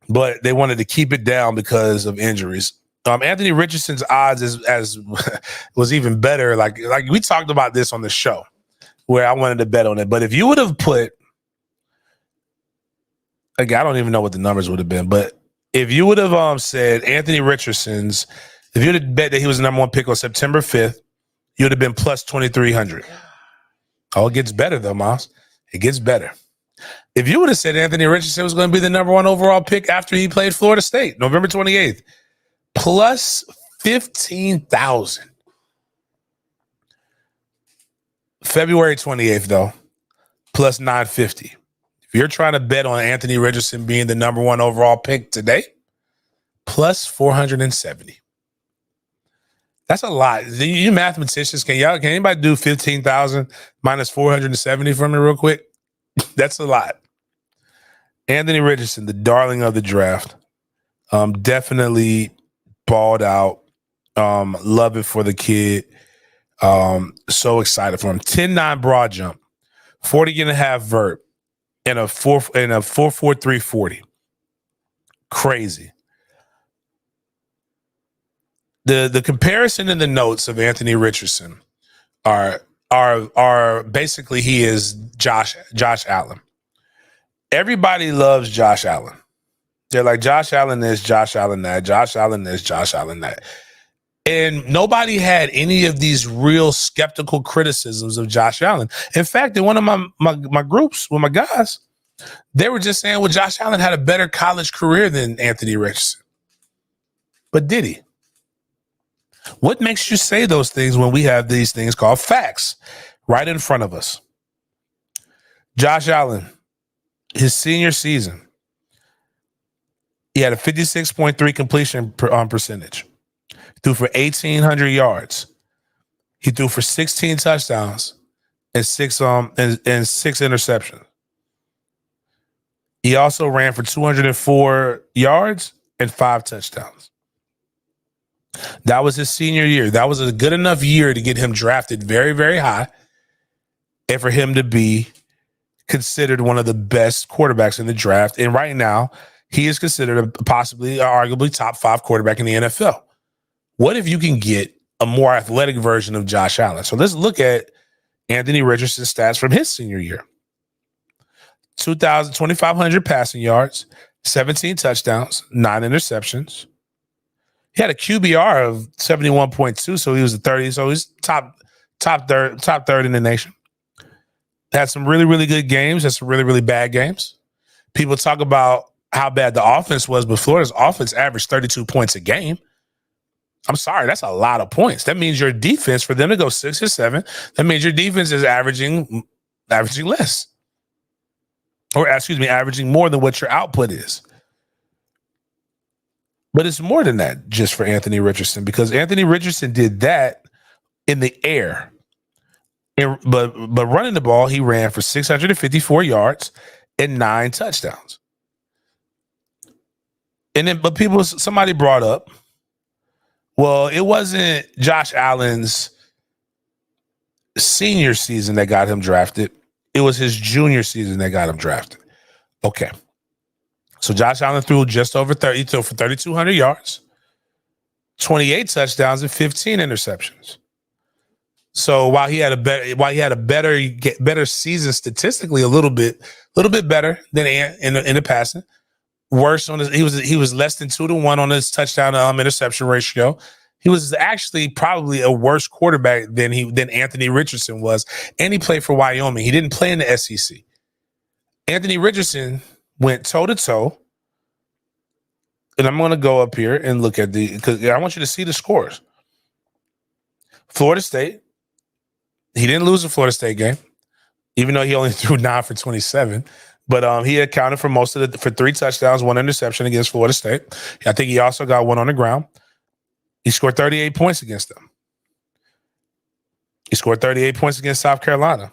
but they wanted to keep it down because of injuries. Anthony Richardson's odds as was even better. Like we talked about this on the show where I wanted to bet on it. But if you would have put, again, I don't even know what the numbers would have been, but if you would have said Anthony Richardson's, if you would have bet that he was the number 1 pick on September 5th, you would have been plus 2,300. Oh, it gets better though, Miles. It gets better. If you would have said Anthony Richardson was going to be the number 1 overall pick after he played Florida State, November 28th, plus 15,000. February 28th, though, plus 950. If you're trying to bet on Anthony Richardson being the number 1 overall pick today, plus 470. That's a lot. You mathematicians, can anybody do 15,000 minus 470 for me real quick? That's a lot. Anthony Richardson, the darling of the draft, definitely balled out. Love it for the kid. So excited for him. 10.9 broad jump, 40.5 vert, and a 4.43 40. Crazy. The comparison in the notes of Anthony Richardson are basically he is Josh Allen. Everybody loves Josh Allen. They're like Josh Allen this, Josh Allen that, Josh Allen this, Josh Allen that. And nobody had any of these real skeptical criticisms of Josh Allen. In fact, in one of my groups with my guys, they were just saying, well, Josh Allen had a better college career than Anthony Richardson. But did he? What makes you say those things when we have these things called facts right in front of us? Josh Allen, his senior season, he had a 56.3 completion percentage. Threw for 1,800 yards. He threw for 16 touchdowns and six interceptions. He also ran for 204 yards and 5 touchdowns. That was his senior year. That was a good enough year to get him drafted very, very high and for him to be considered one of the best quarterbacks in the draft. And right now, he is considered possibly, arguably top 5 quarterback in the NFL. What if you can get a more athletic version of Josh Allen? So let's look at Anthony Richardson's stats from his senior year. 2,500 passing yards, 17 touchdowns, 9 interceptions. He had a QBR of 71.2, so he was a 30. So he's top third in the nation. Had some really, really good games. Had some really, really bad games. People talk about how bad the offense was, but Florida's offense averaged 32 points a game. I'm sorry, that's a lot of points. That means your defense, for them to go 6 or 7, that means your defense is averaging less. Or excuse me, averaging more than what your output is. But it's more than that just for Anthony Richardson, because Anthony Richardson did that in the air. But running the ball, he ran for 654 yards and 9 touchdowns. And then, but somebody brought up, well, it wasn't Josh Allen's senior season that got him drafted. It was his junior season that got him drafted. Okay. So Josh Allen threw just over 30, for 3,200 yards, 28 touchdowns, and 15 interceptions. So while he had a better season statistically, a little bit better than in the passing, worse on he was less than 2-1 on his touchdown interception ratio. He was actually probably a worse quarterback than Anthony Richardson was, and he played for Wyoming. He didn't play in the SEC. Anthony Richardson went toe to toe, and I'm going to go up here and look at because I want you to see the scores. Florida State. He didn't lose the Florida State game, even though he only threw 9 for 27. But he accounted for for 3 touchdowns, 1 interception against Florida State. I think he also got 1 on the ground. He scored 38 points against them. He scored 38 points against South Carolina.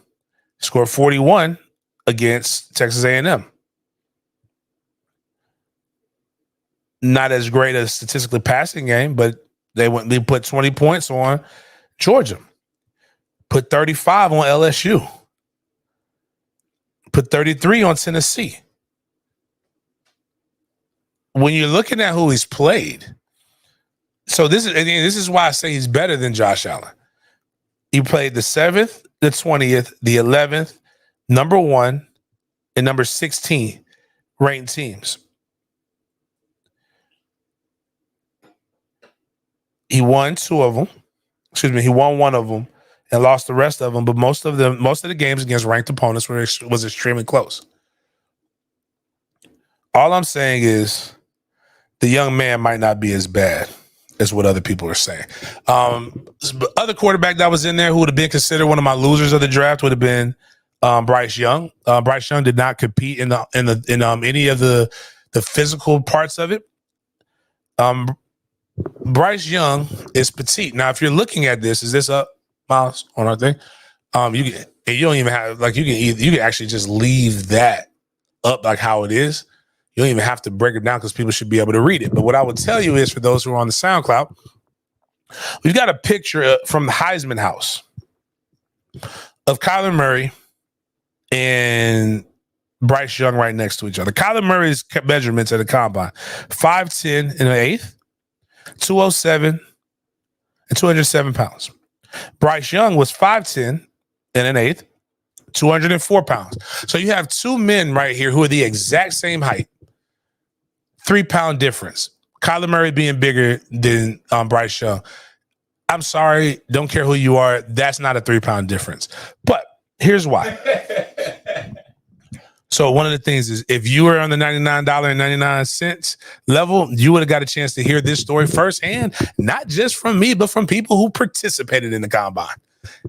He scored 41 against Texas A&M. Not as great a statistically passing game, but they put 20 points on Georgia. Put 35 on LSU. Put 33 on Tennessee. When you're looking at who he's played, so this is why I say he's better than Josh Allen. He played the 7th, the 20th, the 11th, number 1, and number 16 ranked teams. He won 2 of them. Excuse me, he won 1 of them and lost the rest of them. But most of the games against ranked opponents was extremely close. All I'm saying is the young man might not be as bad as what other people are saying. Other quarterback that was in there who would have been considered one of my losers of the draft would have been Bryce Young. Bryce Young did not compete in any of the physical parts of it. Bryce Young is petite. Now, if you're looking at this, is this up, Miles, on our thing? You don't even have you can actually just leave that up like how it is. You don't even have to break it down because people should be able to read it. But what I would tell you is, for those who are on the SoundCloud, we've got a picture from the Heisman house of Kyler Murray and Bryce Young right next to each other. Kyler Murray's measurements at the combine: 5'10" and an eighth, 207 and 207 pounds. Bryce Young was 5'10" and an eighth, 204 pounds. So you have 2 men right here who are the exact same height. 3-pound difference. Kyler Murray being bigger than Bryce Young. I'm sorry, don't care who you are. That's not a 3-pound difference. But here's why. So one of the things is, if you were on the $99.99 level, you would have got a chance to hear this story firsthand, not just from me, but from people who participated in the combine.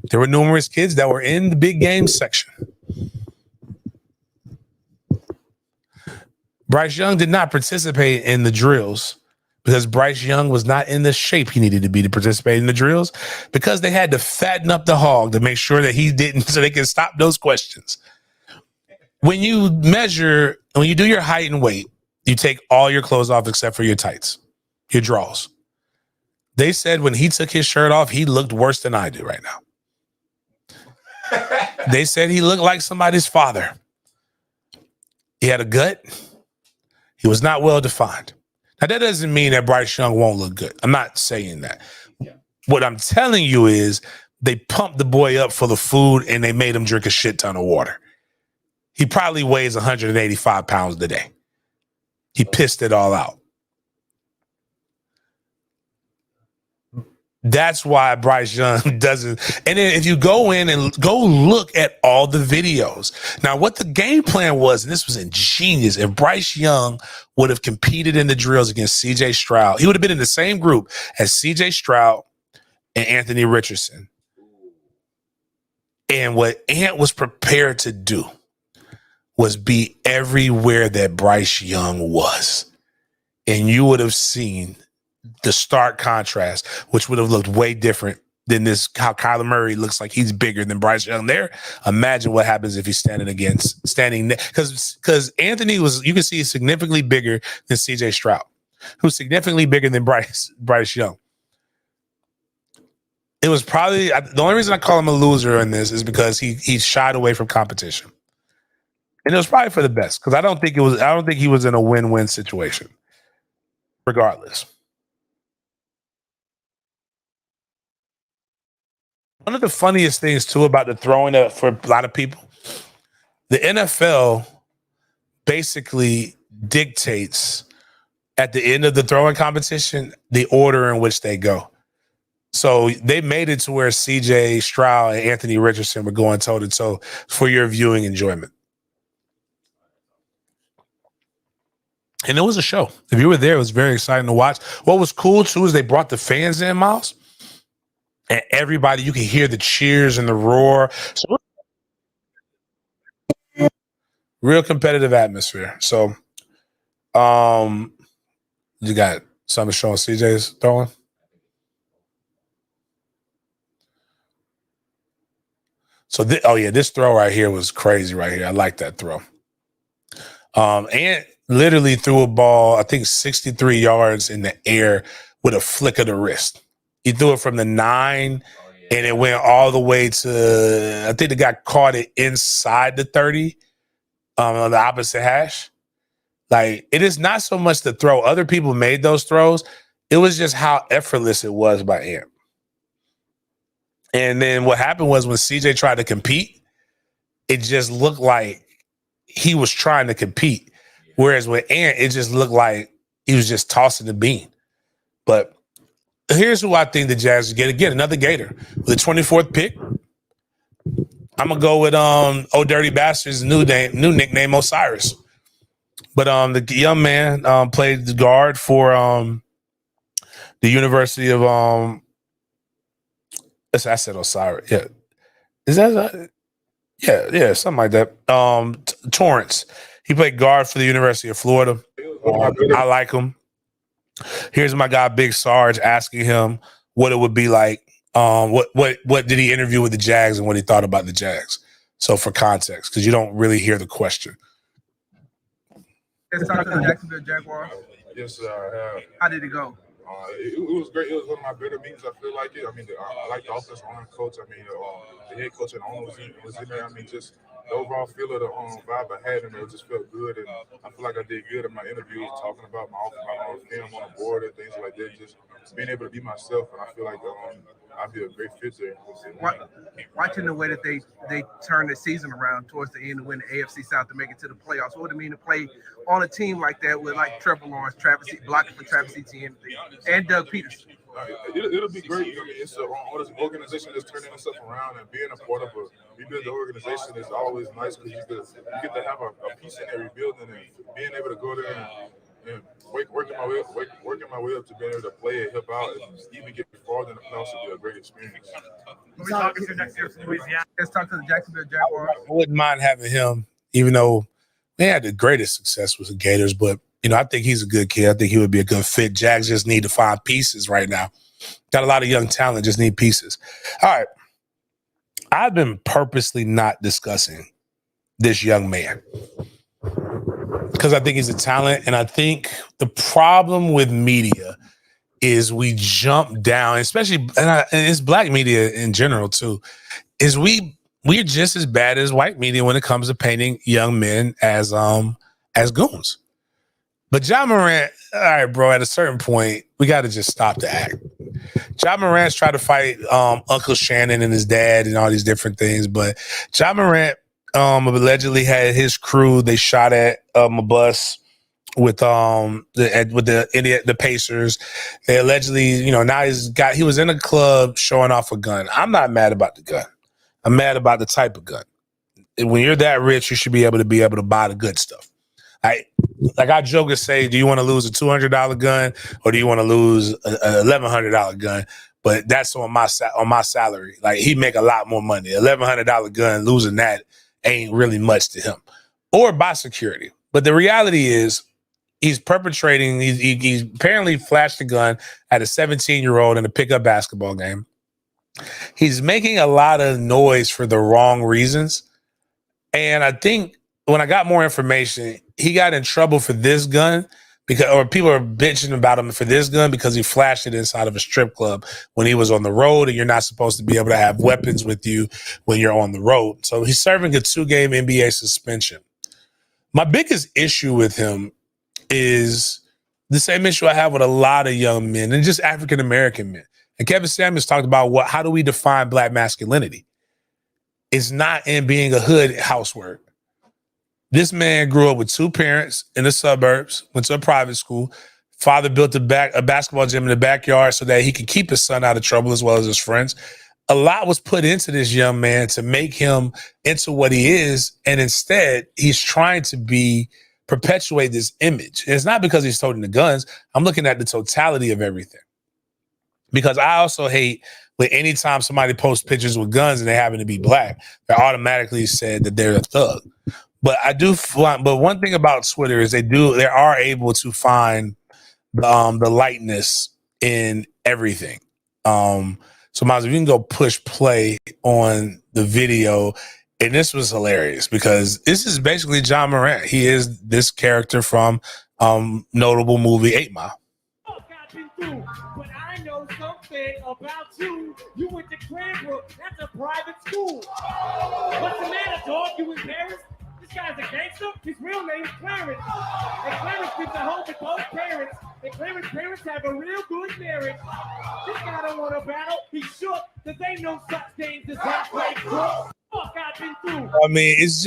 There were numerous kids that were in the big game section. Bryce Young did not participate in the drills because Bryce Young was not in the shape he needed to be to participate in the drills, because they had to fatten up the hog to make sure that he didn't, so they can stop those questions. When you do your height and weight, you take all your clothes off except for your tights, your drawers. They said when he took his shirt off, he looked worse than I do right now. They said he looked like somebody's father. He had a gut. He was not well defined. Now, that doesn't mean that Bryce Young won't look good. I'm not saying that. Yeah. What I'm telling you is they pumped the boy up full of food and they made him drink a shit ton of water. He probably weighs 185 pounds today. He pissed it all out. That's why Bryce Young doesn't. And then if you go in and go look at all the videos. Now, what the game plan was, and this was ingenious, if Bryce Young would have competed in the drills against CJ Stroud, he would have been in the same group as CJ Stroud and Anthony Richardson. And what Ant was prepared to do was be everywhere that Bryce Young was. And you would have seen the stark contrast, which would have looked way different than this, how Kyler Murray looks like he's bigger than Bryce Young there. Imagine what happens if he's standing because Anthony was, you can see, significantly bigger than CJ Stroud, who's significantly bigger than Bryce Young. It was probably, the only reason I call him a loser in this is because he shied away from competition. And it was probably for the best, because I don't think he was in a win-win situation, regardless. One of the funniest things, too, about the throwing for a lot of people, the NFL basically dictates at the end of the throwing competition the order in which they go. So they made it to where CJ Stroud and Anthony Richardson were going toe-to-toe for your viewing enjoyment. And it was a show. If you were there, it was very exciting to watch. What was cool, too, is they brought the fans in, Miles. And everybody, you can hear the cheers and the roar. So, real competitive atmosphere. So, you got something showing CJ's throwing? So, this throw right here was crazy right here. I like that throw. And literally threw a ball, I think 63 yards in the air with a flick of the wrist. He threw it from the 9, and it went all the way to, I think the guy caught it inside the 30 on the opposite hash. Like, it is not so much the throw. Other people made those throws. It was just how effortless it was by Ant. And then what happened was when CJ tried to compete, it just looked like he was trying to compete. Whereas with Ant, it just looked like he was just tossing the bean. But here's who I think the Jags get. Again, another Gator. With the 24th pick, I'm going to go with Oh Dirty Bastard's new nickname, Osiris. But the young man played the guard for the University of I said Osiris. Yeah. Is that yeah, something like that. Torrance. He played guard for the University of Florida. I like him. Here's my guy Big Sarge asking him what it would be like. What did he interview with the Jags and what he thought about the Jags? So for context, because you don't really hear the question. Let's talk to the Jacksonville Jaguars. Yes, sir. How did it go? It was great. It was one of my better meetings. I feel like it. I mean, I like the offensive line coach. I mean, the head coach and the owner was in there. I mean, just the overall feel of the vibe I had in there just felt good. And I feel like I did good in my interviews, talking about my film on the board and things like that. Just being able to be myself. And I feel like I'd be a great fit there. Watching the way that they turned the season around towards the end to win the AFC South to make it to the playoffs, what would it mean to play on a team like that with like Trevor Lawrence, blocking for Travis Etienne, and Doug Peterson? It'll be great. I mean, it's an organization that's turning itself around, and being a part of a rebuild organization is always nice because you get to have a piece in that rebuilding, and being able to go there and working my way up to being able to play and help out and even get farther in the playoffs would be a great experience. Let's talk to the Jacksonville Jaguars. I wouldn't mind having him, even though they had the greatest success with the Gators, but I think he's a good kid. I think he would be a good fit. Jags just need to find pieces right now. Got a lot of young talent, just need pieces. All right. I've been purposely not discussing this young man because I think he's a talent. And I think the problem with media is we jump down, especially, and it's black media in general too, is we're just as bad as white media when it comes to painting young men as goons. But Ja Morant, all right, bro, at a certain point, we got to just stop the act. Ja Morant's tried to fight Uncle Shannon and his dad and all these different things, but Ja Morant allegedly had his crew, they shot at a bus with the Pacers. They allegedly, now he was in a club showing off a gun. I'm not mad about the gun. I'm mad about the type of gun. When you're that rich, you should be able to buy the good stuff. Like I joke and say, do you want to lose a $200 gun or do you want to lose a $1,100 gun? But that's on my salary. Like he make a lot more money. $1,100 gun, losing that ain't really much to him. Or buy security. But the reality is, he's perpetrating. He apparently flashed a gun at a 17-year-old in a pickup basketball game. He's making a lot of noise for the wrong reasons. And I think when I got more information, he got in trouble for this gun or people are bitching about him for this gun because he flashed it inside of a strip club when he was on the road, and you're not supposed to be able to have weapons with you when you're on the road. So he's serving a 2-game NBA suspension. My biggest issue with him is the same issue I have with a lot of young men and just African-American men. And Kevin Samuels talked about how do we define Black masculinity? It's not in being a hood housework. This man grew up with 2 parents in the suburbs, went to a private school. Father built a basketball gym in the backyard so that he could keep his son out of trouble as well as his friends. A lot was put into this young man to make him into what he is. And instead, he's trying to perpetuate this image. And it's not because he's holding the guns. I'm looking at the totality of everything. Because I also hate when anytime somebody posts pictures with guns and they happen to be Black, they automatically said that they're a thug. But but one thing about Twitter is they are able to find the lightness in everything. So Miles, if you can go push play on the video, and this was hilarious because this is basically John Morant. He is this character from notable movie 8 Mile. But I know something about you. You went to Cranbrook. That's a private school. What's the matter, dog? You in Paris? This guy's a gangster. His real name's Clarence. And Clarence keeps a home with both parents. And Clarence's parents have a real good marriage. This guy don't want to battle. He's shook. There ain't no such things as that play crook. Fuck, I've been through. I mean, it's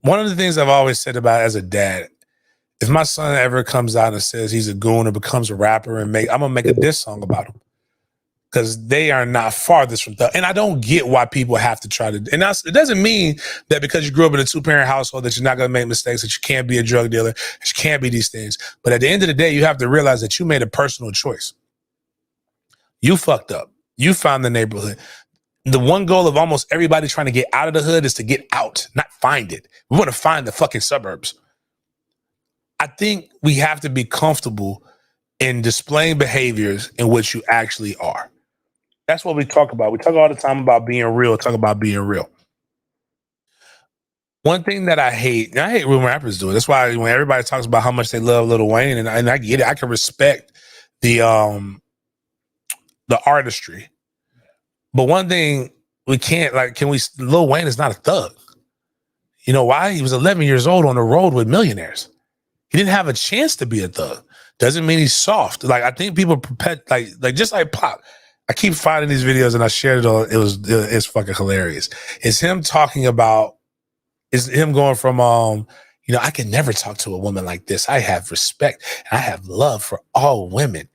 one of the things I've always said about as a dad. If my son ever comes out and says he's a goon or becomes a rapper, I'm gonna make a diss song about him because they are not farthest from that. And I don't get why people have to try to. And it doesn't mean that because you grew up in a 2-parent household that you're not gonna make mistakes, that you can't be a drug dealer, that you can't be these things. But at the end of the day, you have to realize that you made a personal choice. You fucked up. You found the neighborhood. The one goal of almost everybody trying to get out of the hood is to get out, not find it. We want to find the fucking suburbs. I think we have to be comfortable in displaying behaviors in which you actually are. That's what we talk about. We talk all the time about being real, talk about being real. One thing that I hate when rappers do it. That's why when everybody talks about how much they love Lil Wayne, and I get it, I can respect the artistry. But one thing we can't, Lil Wayne is not a thug. You know why? He was 11 years old on the road with millionaires. He didn't have a chance to be a thug. Doesn't mean he's soft. Like I think people just like Pop. I keep finding these videos and I shared it all. It's fucking hilarious. It's him talking about. It's him going from I can never talk to a woman like this. I have respect. I have love for all women.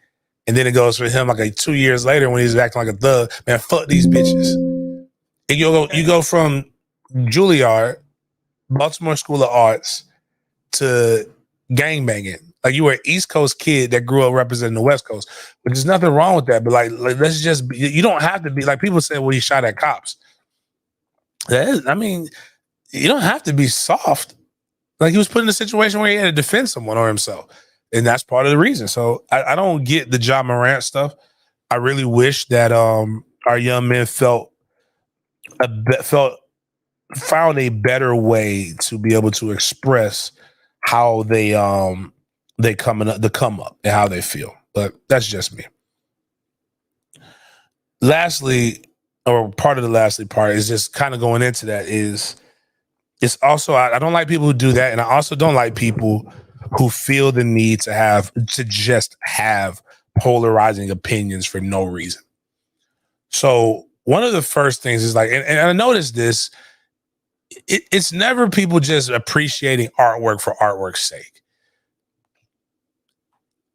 And then it goes for him like 2 years later when he's acting like a thug. Man, fuck these bitches. And you go from Juilliard, Baltimore School of Arts, to gangbanging. Like you were an East Coast kid that grew up representing the West Coast, but there's nothing wrong with that. But like let's just be, you don't have to be like people say, well, he shot at cops. You don't have to be soft. Like he was put in a situation where he had to defend someone or himself. And that's part of the reason. So I don't get the John Morant stuff. I really wish that our young men found a better way to be able to express how they come up and how they feel. But that's just me. Lastly, or part of the lastly part is just kind of going into that is it's also I don't like people who do that, and I also don't like people who feel the need to just have polarizing opinions for no reason. So one of the first things is like, and I noticed this, it's never people just appreciating artwork for artwork's sake.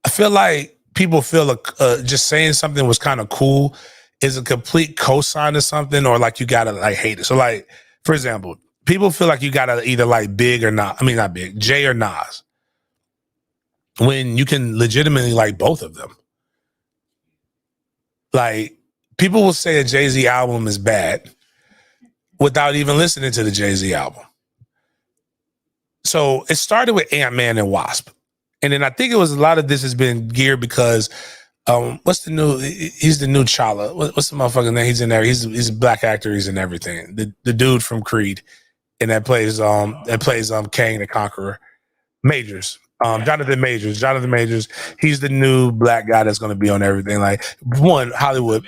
I feel like people feel just saying something was kind of cool is a complete cosign to something, or like you gotta like hate it. So like, for example, people feel like you gotta either like Big or not. I mean, not Big, Jay or Nas, when you can legitimately like both of them. Like, people will say a Jay-Z album is bad without even listening to the Jay-Z album. So it started with Ant-Man and Wasp. And then I think it was a lot of this has been geared because he's the new Chala. What's the motherfucking name? He's in there. He's a black actor. He's in everything. The dude from Creed, and that plays Kang the Conqueror. Majors. Jonathan Majors. He's the new black guy that's going to be on everything. Like, one, Hollywood.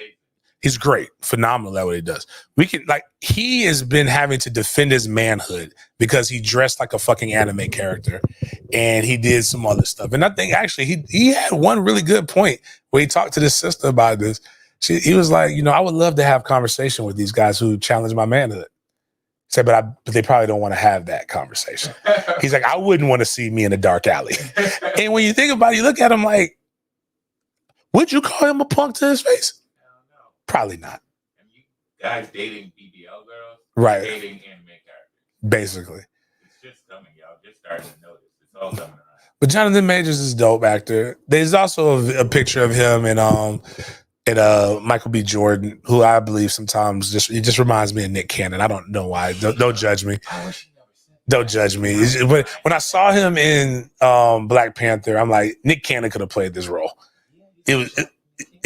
He's great, phenomenal at what he does. He has been having to defend his manhood because he dressed like a fucking anime character, and he did some other stuff. And I think actually he had one really good point where he talked to his sister about this. He was like, I would love to have conversation with these guys who challenge my manhood. He said, but they probably don't want to have that conversation. He's like, I wouldn't want to see me in a dark alley. And when you think about it, you look at him like, would you call him a punk to his face? Probably not. And you guys dating BBL girls, right? Dating anime characters, basically. It's just coming, y'all. Just starting to notice. It's all coming around. But Jonathan Majors is a dope actor. There's also a picture of him and Michael B. Jordan, who I believe sometimes just reminds me of Nick Cannon. I don't know why. Don't judge me. Don't judge me. But when I saw him in Black Panther, I'm like, Nick Cannon could have played this role.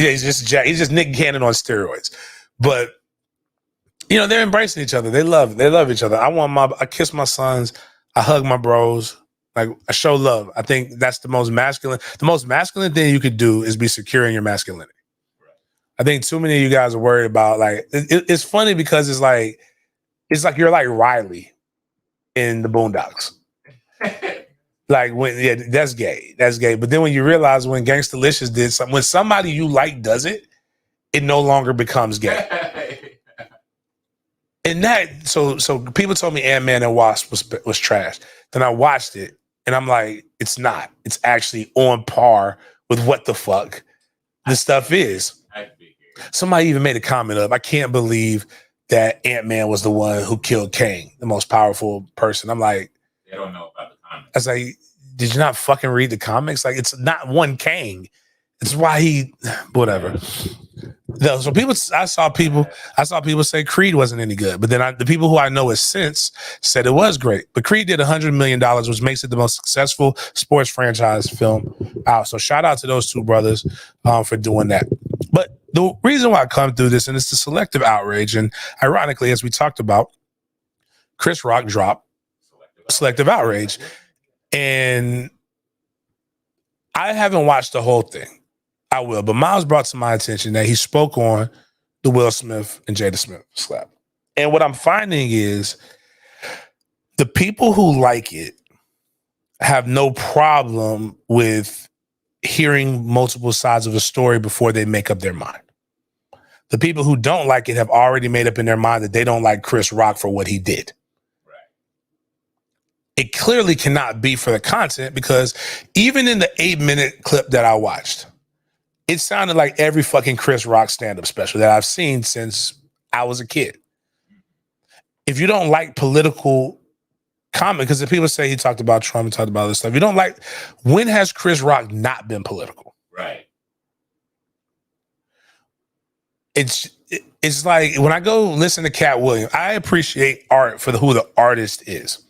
He's just Nick Cannon on steroids. But they're embracing each other. They love each other. I kiss my sons. I hug my bros. Like, I show love. I think that's the most masculine. The most masculine thing you could do is be secure in your masculinity. I think too many of you guys are worried about, like, it's funny because it's like you're like Riley in the Boondocks. Like, that's gay. That's gay. But then when you realize when Gangstalicious did something, when somebody you like does it, it no longer becomes gay. And so people told me Ant-Man and Wasp was trash. Then I watched it and I'm like, it's not. It's actually on par with what the fuck this stuff is. Somebody even made a comment of, I can't believe that Ant-Man was the one who killed Kang, the most powerful person. I'm like, they don't know about the comics. I was like, did you not fucking read the comics? Like, it's not one Kang. It's why whatever. No, so I saw people say Creed wasn't any good, but then the people who I know as since said it was great. But Creed did $100 million, which makes it the most successful sports franchise film out. So shout out to those two brothers for doing that. But the reason why I come through this, and it's the selective outrage, and ironically, as we talked about, Chris Rock dropped Selective Outrage, and I haven't watched the whole thing. I will, but Miles brought to my attention that he spoke on the Will Smith and Jada Smith slap. And what I'm finding is the people who like it have no problem with hearing multiple sides of a story before they make up their mind. The people who don't like it have already made up in their mind that they don't like Chris Rock for what he did. It clearly cannot be for the content, because even in the 8-minute clip that I watched, it sounded like every fucking Chris Rock stand-up special that I've seen since I was a kid. If you don't like political comment, because the people say he talked about Trump and talked about this stuff, you don't like, when has Chris Rock not been political? Right. It's like when I go listen to Cat Williams, I appreciate art for who the artist is.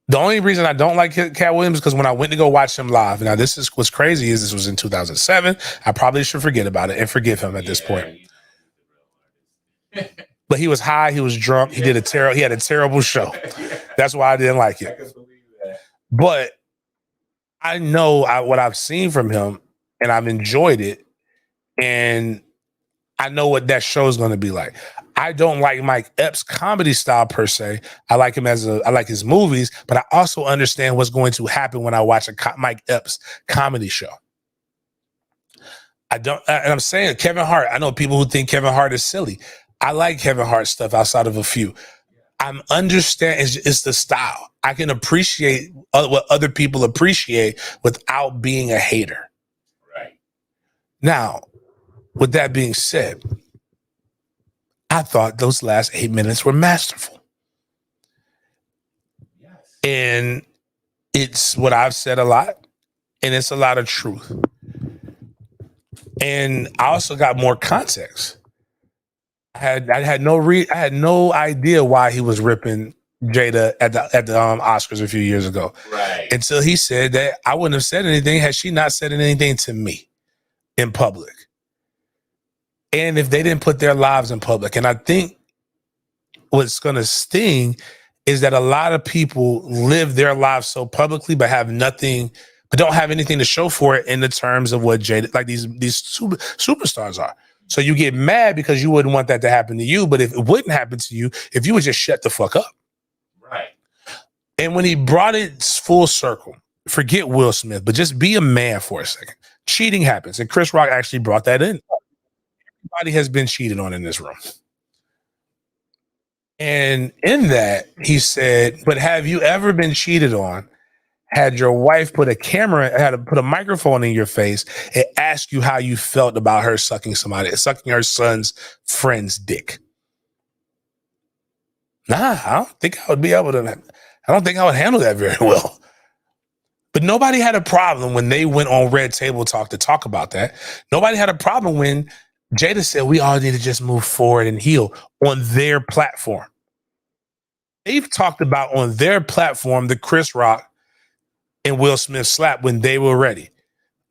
The only reason I don't like Cat Williams is because when I went to go watch him live, now this is what's crazy is this was in 2007. I probably should forget about it and forgive him at this point. But he was high, he was drunk, he had a terrible show. That's why I didn't like it. But I know what I've seen from him, and I've enjoyed it, and I know what that show is going to be like. I don't like Mike Epps' comedy style per se. I like him I like his movies, but I also understand what's going to happen when I watch a Mike Epps comedy show. And I'm saying Kevin Hart, I know people who think Kevin Hart is silly. I like Kevin Hart stuff outside of a few. I'm understand it's the style. I can appreciate what other people appreciate without being a hater. Right. Now, with that being said, I thought those last 8 minutes were masterful. Yes. And it's what I've said a lot, and it's a lot of truth. And I also got more context. I had no idea why he was ripping Jada at the Oscars a few years ago. Right. Until he said that I wouldn't have said anything had she not said anything to me in public. And if they didn't put their lives in public. And I think what's going to sting is that a lot of people live their lives so publicly but don't have anything to show for it in the terms of what Jada, like these superstars are. So you get mad because you wouldn't want that to happen to you, but if it wouldn't happen to you, if you would just shut the fuck up. Right. And when he brought it full circle, forget Will Smith, but just be a man for a second. Cheating happens, and Chris Rock actually brought that in. Everybody has been cheated on in this room. And in that, he said, but have you ever been cheated on? Had your wife put a microphone in your face and ask you how you felt about her sucking her son's friend's dick? Nah, I don't think I would handle that very well. But nobody had a problem when they went on Red Table Talk to talk about that. Nobody had a problem when Jada said we all need to just move forward and heal on their platform. They've talked about on their platform the Chris Rock and Will Smith slap when they were ready.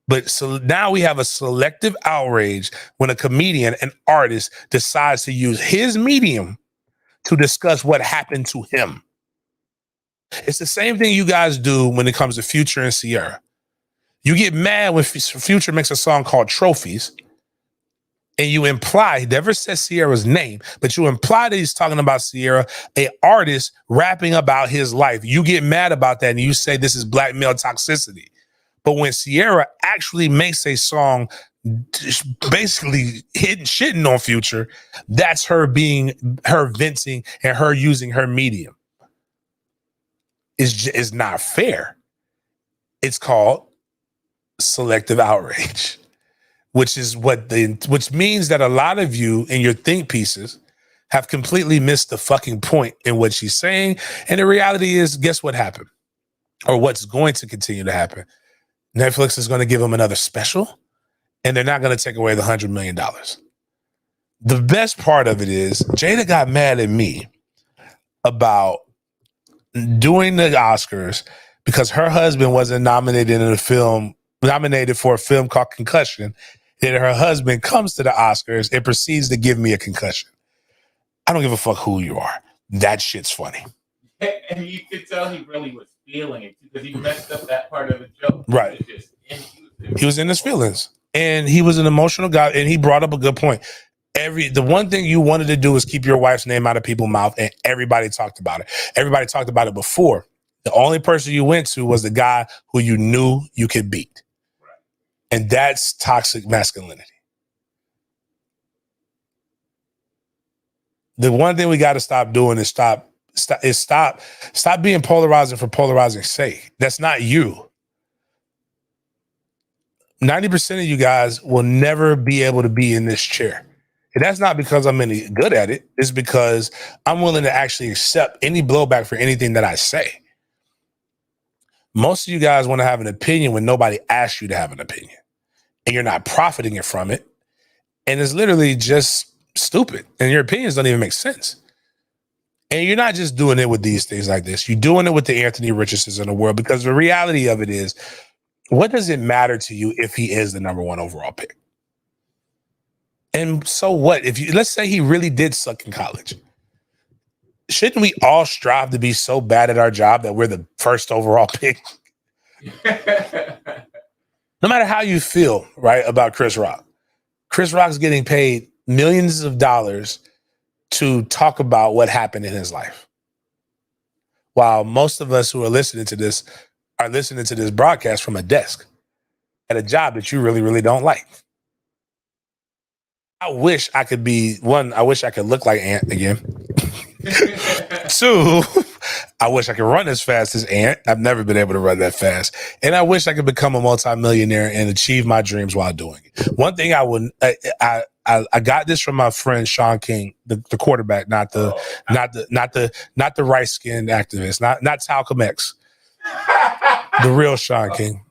But so now we have a selective outrage when a comedian, an artist, decides to use his medium to discuss what happened to him. It's the same thing you guys do when it comes to Future and Sierra. You get mad when Future makes a song called Trophies, and you imply, he never says Sierra's name, but you imply that he's talking about Sierra, an artist rapping about his life. You get mad about that and you say this is black male toxicity. But when Sierra actually makes a song basically shitting on Future, that's her venting and her using her medium. Is not fair. It's called selective outrage. Which means that a lot of you in your think pieces have completely missed the fucking point in what she's saying. And the reality is, guess what happened? Or what's going to continue to happen? Netflix is going to give them another special, and they're not going to take away the $100 million. The best part of it is Jada got mad at me about doing the Oscars because her husband wasn't nominated for a film called Concussion. Then her husband comes to the Oscars and proceeds to give me a concussion. I don't give a fuck who you are. That shit's funny. And you could tell he really was feeling it because he messed up that part of the joke. Right. He was in his feelings. And he was an emotional guy, and he brought up a good point. The one thing you wanted to do was keep your wife's name out of people's mouth, and everybody talked about it. Everybody talked about it before. The only person you went to was the guy who you knew you could beat. And that's toxic masculinity. The one thing we got to stop doing is stop being polarizing for polarizing's sake. That's not you. 90% of you guys will never be able to be in this chair. And that's not because I'm any good at it. It's because I'm willing to actually accept any blowback for anything that I say. Most of you guys want to have an opinion when nobody asked you to have an opinion. And you're not profiting it from it. And it's literally just stupid. And your opinions don't even make sense. And you're not just doing it with these things like this. You're doing it with the Anthony Richardsons in the world, because the reality of it is, what does it matter to you if he is the number one overall pick? And so what? Let's say he really did suck in college. Shouldn't we all strive to be so bad at our job that we're the first overall pick? No matter how you feel, right, about Chris Rock. Chris Rock's getting paid millions of dollars to talk about what happened in his life. While most of us who are listening to this broadcast from a desk at a job that you really, really don't like. I wish I could be one. I wish I could look like Ant again. 2, I wish I could run as fast as Ant. I've never been able to run that fast. And I wish I could become a multimillionaire and achieve my dreams while doing it. One thing I got this from my friend Sean King, the quarterback, not the rice skinned activist, not Talcum X, the real Sean King.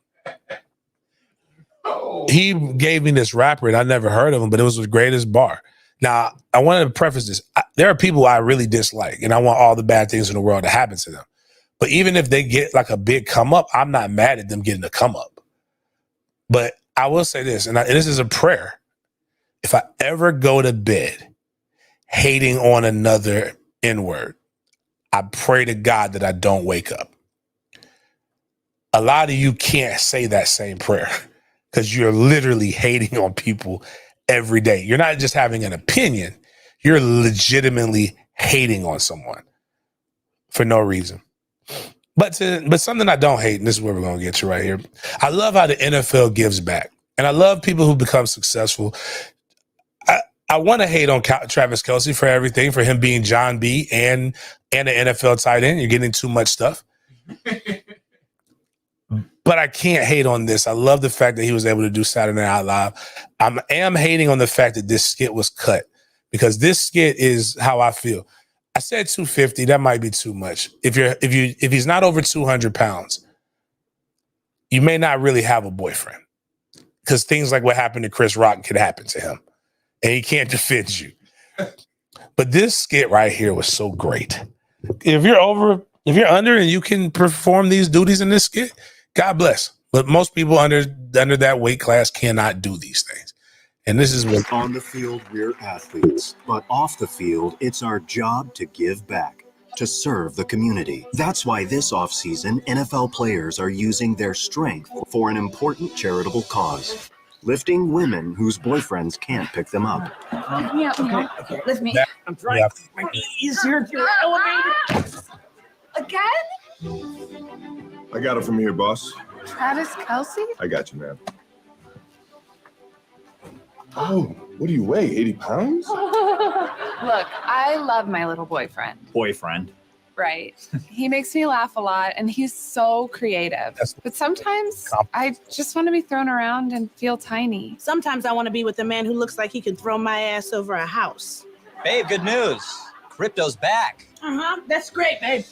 He gave me this rapper, and I never heard of him, but it was the greatest bar. Now, I wanted to preface this. There are people I really dislike, and I want all the bad things in the world to happen to them. But even if they get like a big come up, I'm not mad at them getting a come up. But I will say this, and this is a prayer. If I ever go to bed hating on another N-word, I pray to God that I don't wake up. A lot of you can't say that same prayer because you're literally hating on people every day. You're not just having an opinion. You're legitimately hating on someone for no reason. But something I don't hate, and this is where we're going to get to right here. I love how the NFL gives back. And I love people who become successful. I want to hate on Travis Kelce for everything, for him being John B. and an NFL tight end. You're getting too much stuff. But I can't hate on this. I love the fact that he was able to do Saturday Night Live. I am hating on the fact that this skit was cut because this skit is how I feel. I said 250. That might be too much. If he's not over 200 pounds, you may not really have a boyfriend because things like what happened to Chris Rock could happen to him, and he can't defend you. But this skit right here was so great. If you're under and you can perform these duties in this skit, God bless. But most people under that weight class cannot do these things. And this is what on the field, we're athletes, but off the field, it's our job to give back, to serve the community. That's why this offseason, NFL players are using their strength for an important charitable cause, lifting women whose boyfriends can't pick them up. Lift me up, okay. Lift me. I'm trying. My knees here. You're elevated. Again? I got it from here, boss. Travis Kelce? I got you, man. Oh, what do you weigh? 80 pounds? Look, I love my little boyfriend. Boyfriend. Right. He makes me laugh a lot, and he's so creative. But sometimes I just want to be thrown around and feel tiny. Sometimes I want to be with a man who looks like he could throw my ass over a house. Babe, good news. Crypto's back. That's great, babe.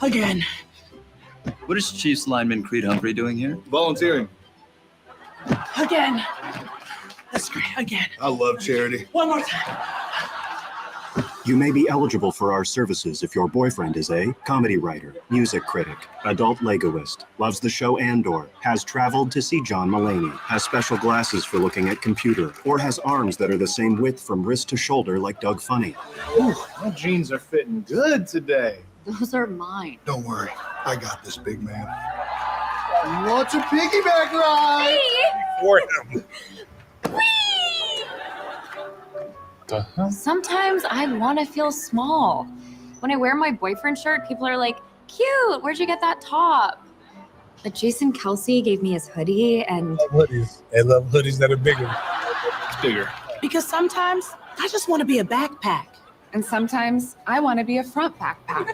Again. What is Chiefs lineman Creed Humphrey doing here? Volunteering. Again. That's great. Again. I love charity. One more time. You may be eligible for our services if your boyfriend is a comedy writer, music critic, adult Legoist, loves the show Andor, has traveled to see John Mulaney, has special glasses for looking at computer, or has arms that are the same width from wrist to shoulder like Doug Funny. Ooh, my jeans are fitting good today. Those are mine. Don't worry, I got this, big man. You want your piggyback ride? For him. Sometimes I want to feel small. When I wear my boyfriend shirt, people are like, cute, where'd you get that top? But Jason Kelce gave me his hoodie and... I love hoodies. I love hoodies that are bigger. It's bigger. Because sometimes I just want to be a backpack. And sometimes I want to be a front backpack.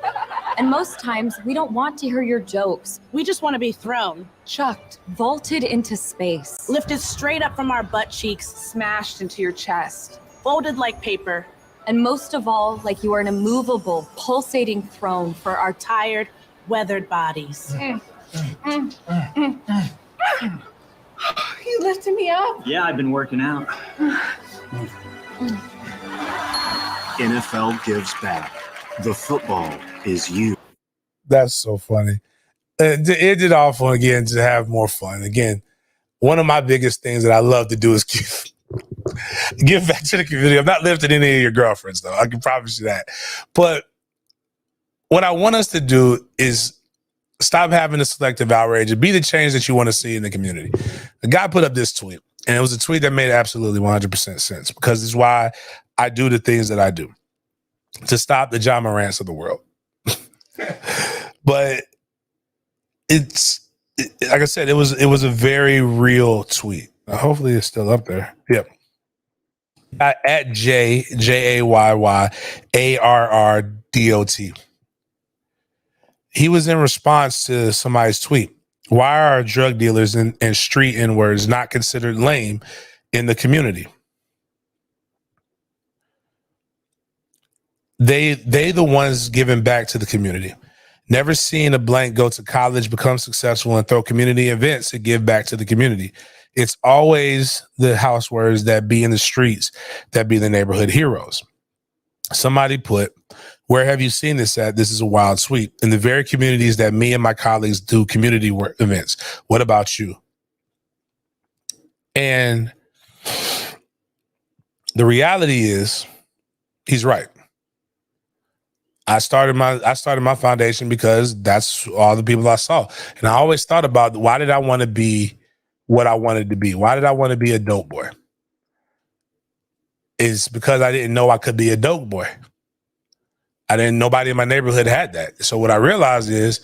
And most times we don't want to hear your jokes. We just want to be thrown, chucked, vaulted into space, lifted straight up from our butt cheeks, smashed into your chest, folded like paper. And most of all, like you are an immovable, pulsating throne for our tired, weathered bodies. You lifted me up. Yeah, I've been working out. NFL gives back. The football is you. That's so funny. It did all fun again to have more fun. Again, one of my biggest things that I love to do is give back to the community. I'm not lifting any of your girlfriends, though. I can promise you that. But what I want us to do is stop having the selective outrage and be the change that you want to see in the community. The guy put up this tweet, and it was a tweet that made absolutely 100% sense because it's why I do the things that I do to stop the John Morants of the world. But like I said, it was a very real tweet. Hopefully it's still up there. Yep. At JAYYARRDOT. He was in response to somebody's tweet. Why are drug dealers and street N-words not considered lame in the community? They the ones giving back to the community. Never seen a blank go to college, become successful, and throw community events and give back to the community. It's always the house words that be in the streets that be the neighborhood heroes. Somebody put, where have you seen this at? This is a wild tweet. In the very communities that me and my colleagues do community work events. What about you? And the reality is, he's right. I started my foundation because that's all the people I saw. And I always thought about, why did I want to be what I wanted to be? Why did I want to be a dope boy? It's because I didn't know I could be a dope boy. Nobody in my neighborhood had that. So what I realized is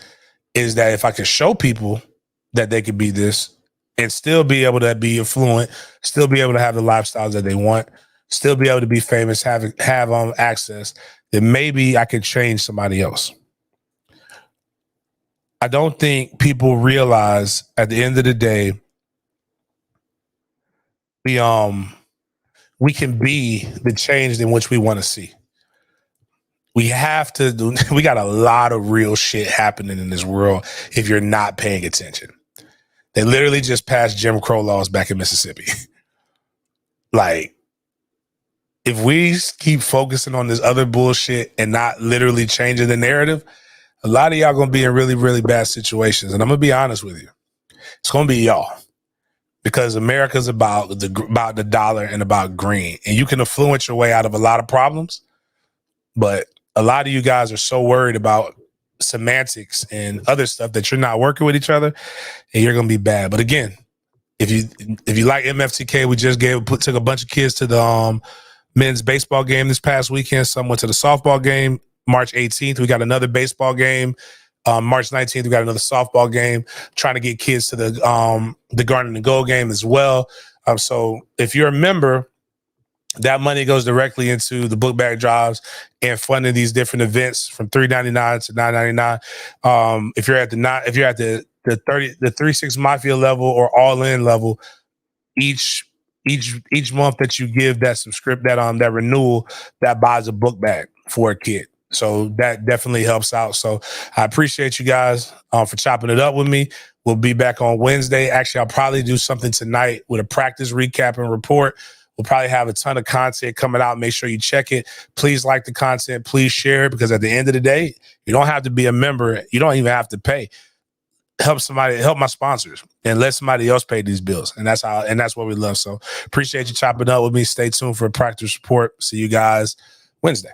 that if I could show people that they could be this and still be able to be affluent, still be able to have the lifestyles that they want, still be able to be famous, have access, then maybe I could change somebody else. I don't think people realize at the end of the day, we can be the change in which we want to see. We have to we got a lot of real shit happening in this world if you're not paying attention. They literally just passed Jim Crow laws back in Mississippi. Like, if we keep focusing on this other bullshit and not literally changing the narrative, a lot of y'all gonna be in really, really bad situations. And I'm gonna be honest with you. It's gonna be y'all. Because America's about the dollar and about green. And you can influence your way out of a lot of problems, but a lot of you guys are so worried about semantics and other stuff that you're not working with each other, and you're gonna be bad. But again, if you like MFTK, we just took a bunch of kids to the men's baseball game this past weekend. Some went to the softball game. March 18th, we got another baseball game. March 19th, we got another softball game. Trying to get kids to the Garden and Gold game as well. So if you're a member, that money goes directly into the book bag drives and funding these different events from $3.99 to $9.99. If you're at the 3-6 Mafia level or all in level, each month that you give that renewal, that buys a book bag for a kid. So that definitely helps out. So I appreciate you guys for chopping it up with me. We'll be back on Wednesday. Actually, I'll probably do something tonight with a practice recap and report. We'll probably have a ton of content coming out. Make sure you check it. Please like the content. Please share it, because at the end of the day, you don't have to be a member. You don't even have to pay. Help my sponsors, and let somebody else pay these bills. And that's what we love. So appreciate you chopping up with me. Stay tuned for a practice report. See you guys Wednesday.